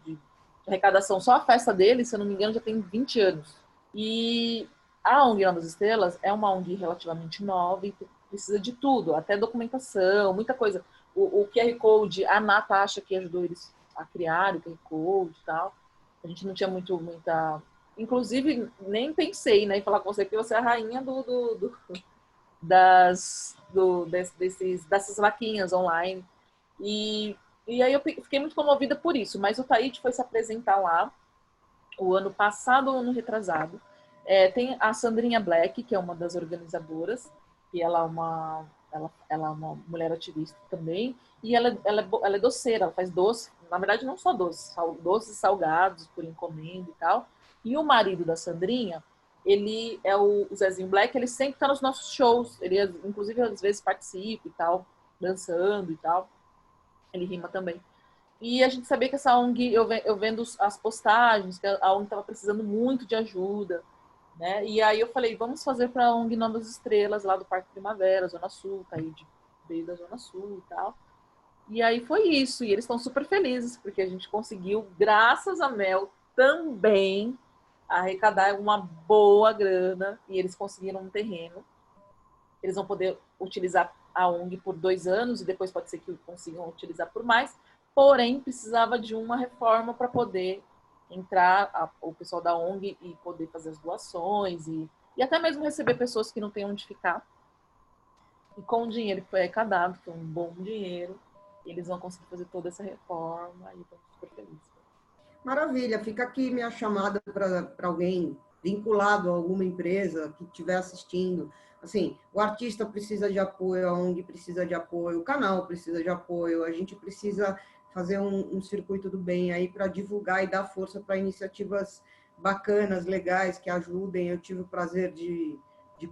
arrecadação. Só a festa deles, se eu não me engano, já tem 20 anos. E a ONG Novas Estrelas é uma ONG relativamente nova e precisa de tudo, até documentação, muita coisa. O QR Code, a Natasha que ajudou eles a criar o QR Code e tal. A gente não tinha muita... Inclusive, nem pensei, né, em falar com você, porque você é a rainha dessas vaquinhas online. E aí eu fiquei muito comovida por isso. Mas o Taíde foi se apresentar lá o ano passado ou ano retrasado. Tem a Sandrinha Black, que é uma das organizadoras, e ela é uma mulher ativista também, e ela é doceira, ela faz doce, na verdade não só doces salgados por encomenda e tal. E o marido da Sandrinha, ele é o Zezinho Black, ele sempre está nos nossos shows, ele inclusive às vezes participa e tal, dançando e tal, ele rima também. E a gente sabia que essa ONG, eu vendo as postagens, que a ONG estava precisando muito de ajuda, né? E aí eu falei, vamos fazer para a ONG Novas Estrelas, lá do Parque Primavera, Zona Sul, Taíde veio da Zona Sul e tal. E aí foi isso, e eles estão super felizes, porque a gente conseguiu, graças a Mel, também arrecadar uma boa grana, e eles conseguiram um terreno. Eles vão poder utilizar a ONG por 2 anos, e depois pode ser que consigam utilizar por mais, porém precisava de uma reforma para poder entrar o pessoal da ONG e poder fazer as doações, e até mesmo receber pessoas que não têm onde ficar. E com o dinheiro que foi arrecadado, que foi um bom dinheiro, eles vão conseguir fazer toda essa reforma, e estão super felizes. Maravilha, fica aqui minha chamada para alguém vinculado a alguma empresa que estiver assistindo. Assim, o artista precisa de apoio, a ONG precisa de apoio, o canal precisa de apoio, a gente precisa fazer um circuito do bem aí para divulgar e dar força para iniciativas bacanas, legais, que ajudem. Eu tive o prazer de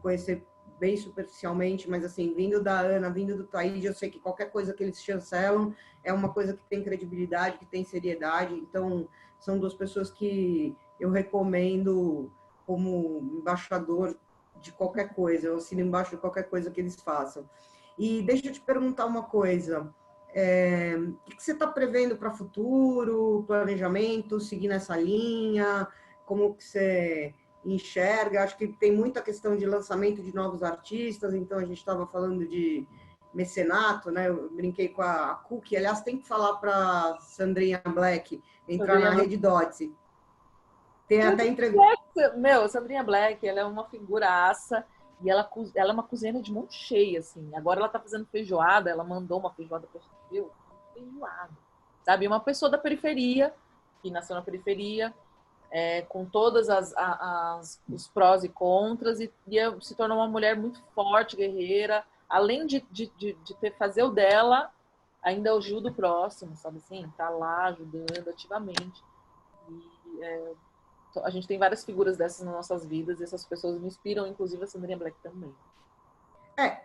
conhecer bem superficialmente, mas assim, vindo da Ana, vindo do Taíde, eu sei que qualquer coisa que eles chancelam é uma coisa que tem credibilidade, que tem seriedade. Então, são 2 pessoas que eu recomendo como embaixador de qualquer coisa, eu assino embaixo de qualquer coisa que eles façam. E deixa eu te perguntar uma coisa, o que você está prevendo para o futuro, planejamento, seguir nessa linha, como que você enxerga? Acho que tem muita questão de lançamento de novos artistas, então a gente estava falando de mecenato, né? Eu brinquei com a Cookie, aliás, tem que falar para Sandrinha Black entrar na Rede Dotze. Tem até entrevista. Meu, Sandrinha Black, ela é uma figuraça e ela é uma cozinheira de mão cheia, assim. Agora ela tá fazendo feijoada, ela mandou uma feijoada pra gente, feijoada. Sabe, uma pessoa da periferia, que nasceu na periferia, com todas os prós e contras, e se tornou uma mulher muito forte, guerreira, além de fazer o dela, ainda ajuda o próximo, sabe assim? Tá lá ajudando ativamente. E a gente tem várias figuras dessas nas nossas vidas, e essas pessoas me inspiram, inclusive a Sandrinha Black também.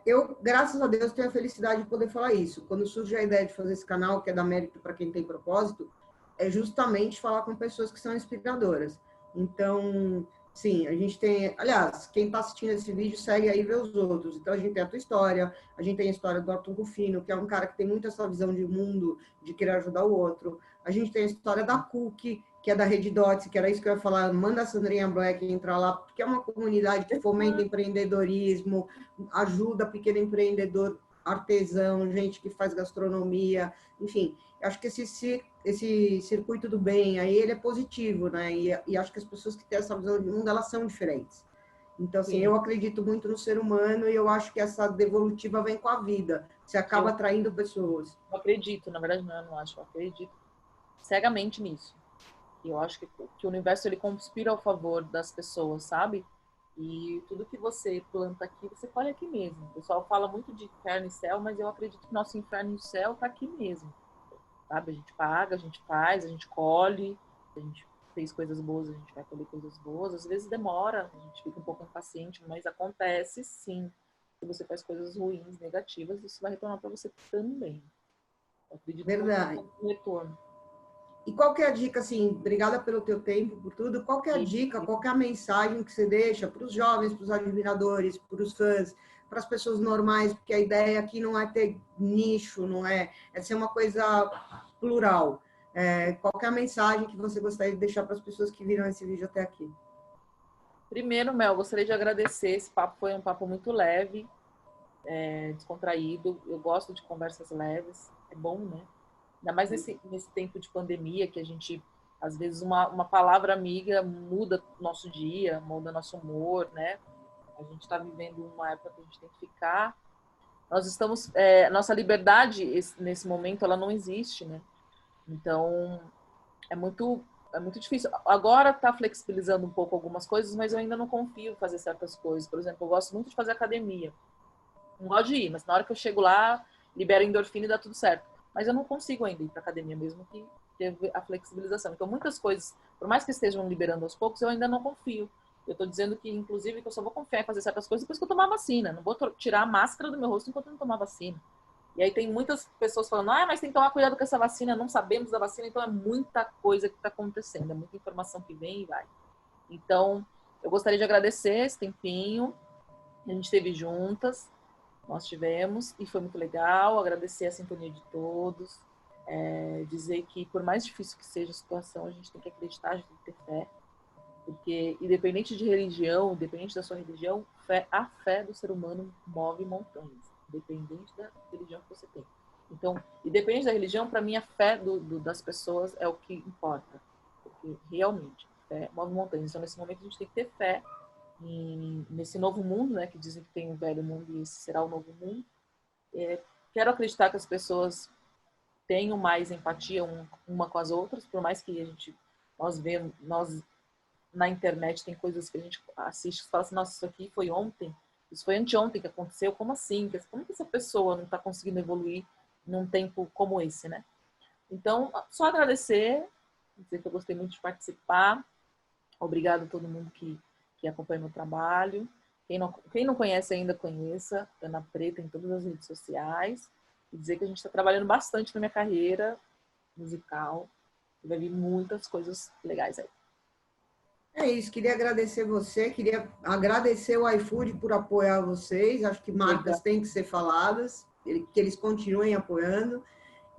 Eu, graças a Deus, tenho a felicidade de poder falar isso. Quando surge a ideia de fazer esse canal, que é dar mérito para quem tem propósito, é justamente falar com pessoas que são inspiradoras. Então, sim, a gente tem... Aliás, quem está assistindo esse vídeo segue aí e vê os outros. Então, a gente tem a tua história, a gente tem a história do Arthur Rufino, que é um cara que tem muito essa visão de mundo, de querer ajudar o outro. A gente tem a história da Cookie, que é da Rede Dotze, que era isso que eu ia falar, manda a Sandrinha Black entrar lá, porque é uma comunidade que fomenta empreendedorismo, ajuda pequeno empreendedor, artesão, gente que faz gastronomia, enfim, acho que esse circuito do bem, aí ele é positivo, né? E acho que as pessoas que têm essa visão de mundo, elas são diferentes. Então, assim, eu acredito muito no ser humano e eu acho que essa devolutiva vem com a vida. Você acaba atraindo pessoas. Eu acredito, na verdade, não acho, eu acredito cegamente nisso. E eu acho que o universo, ele conspira ao favor das pessoas, sabe? E tudo que você planta aqui, você colhe aqui mesmo. O pessoal fala muito de inferno e céu, mas eu acredito que nosso inferno e céu tá aqui mesmo. Sabe? A gente paga, a gente faz, a gente colhe, a gente fez coisas boas, a gente vai colher coisas boas. Às vezes demora, a gente fica um pouco impaciente, mas acontece sim. Se você faz coisas ruins, negativas, isso vai retornar para você também. Eu acredito Verdade. no retorno. E qual que é a dica, assim, obrigada pelo teu tempo, por tudo, qual que é a dica, qual que é a mensagem que você deixa para os jovens, para os admiradores, para os fãs, para as pessoas normais, porque a ideia aqui não é ter nicho, não é, é ser uma coisa plural. Qualquer mensagem que você gostaria de deixar para as pessoas que viram esse vídeo até aqui? Primeiro, Mel, gostaria de agradecer. Esse papo foi um papo muito leve, descontraído. Eu gosto de conversas leves, é bom, né? Ainda mais nesse tempo de pandemia, que a gente, às vezes, uma palavra amiga muda nosso dia, muda nosso humor, né? A gente está vivendo uma época que a gente tem que ficar. Nós estamos, nossa liberdade nesse momento, ela não existe, né? Então, é muito difícil. Agora está flexibilizando um pouco algumas coisas, mas eu ainda não confio em fazer certas coisas. Por exemplo, eu gosto muito de fazer academia. Não gosto de ir, mas na hora que eu chego lá, libera endorfina e dá tudo certo. Mas eu não consigo ainda ir para academia, mesmo que teve a flexibilização. Então, muitas coisas, por mais que estejam liberando aos poucos, eu ainda não confio. Eu estou dizendo que, inclusive, que eu só vou confiar em fazer certas coisas depois que eu tomar vacina. Não vou tirar a máscara do meu rosto enquanto eu não tomar vacina. E aí tem muitas pessoas falando, mas tem que tomar cuidado com essa vacina, não sabemos da vacina, então é muita coisa que está acontecendo, é muita informação que vem e vai. Então, eu gostaria de agradecer esse tempinho que a gente teve juntas, nós tivemos, e foi muito legal, agradecer a sintonia de todos, dizer que por mais difícil que seja a situação, a gente tem que acreditar, a gente tem que ter fé, porque independente de religião, independente da sua religião, a fé do ser humano move montanhas, independente da religião que você tem. Então, independente da religião, para mim a fé das pessoas é o que importa, porque realmente fé move montanhas. Então, nesse momento a gente tem que ter fé nesse novo mundo, né, que dizem que tem um velho mundo e esse será o novo mundo. Quero acreditar que as pessoas tenham mais empatia uma com as outras, por mais que nós na internet tem coisas que a gente assiste e fala assim, nossa, isso aqui foi ontem, isso foi anteontem que aconteceu, como assim? Como que essa pessoa não está conseguindo evoluir num tempo como esse, né? Então, só agradecer, dizer que eu gostei muito de participar, obrigado a todo mundo que acompanha meu trabalho, quem não conhece ainda, conheça, Ana Preta em todas as redes sociais, e dizer que a gente está trabalhando bastante na minha carreira musical, e vai vir muitas coisas legais aí. É isso, queria agradecer você, queria agradecer o iFood por apoiar vocês, acho que marcas têm que ser faladas, que eles continuem apoiando,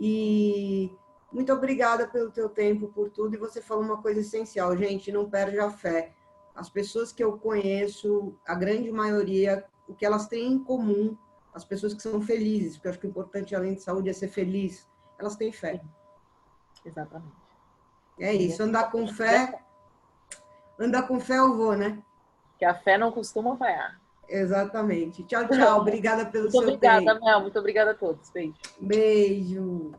e muito obrigada pelo teu tempo, por tudo, e você falou uma coisa essencial, gente, não perde a fé. As pessoas que eu conheço, a grande maioria, o que elas têm em comum, as pessoas que são felizes, porque eu acho que o importante além de saúde é ser feliz, elas têm fé. Sim, exatamente. É isso, andar com fé eu vou, né? Que a fé não costuma falhar. Exatamente. Tchau, tchau. Obrigada pelo Muito seu obrigada, tempo. Mel. Muito obrigada a todos. Beijo. Beijo.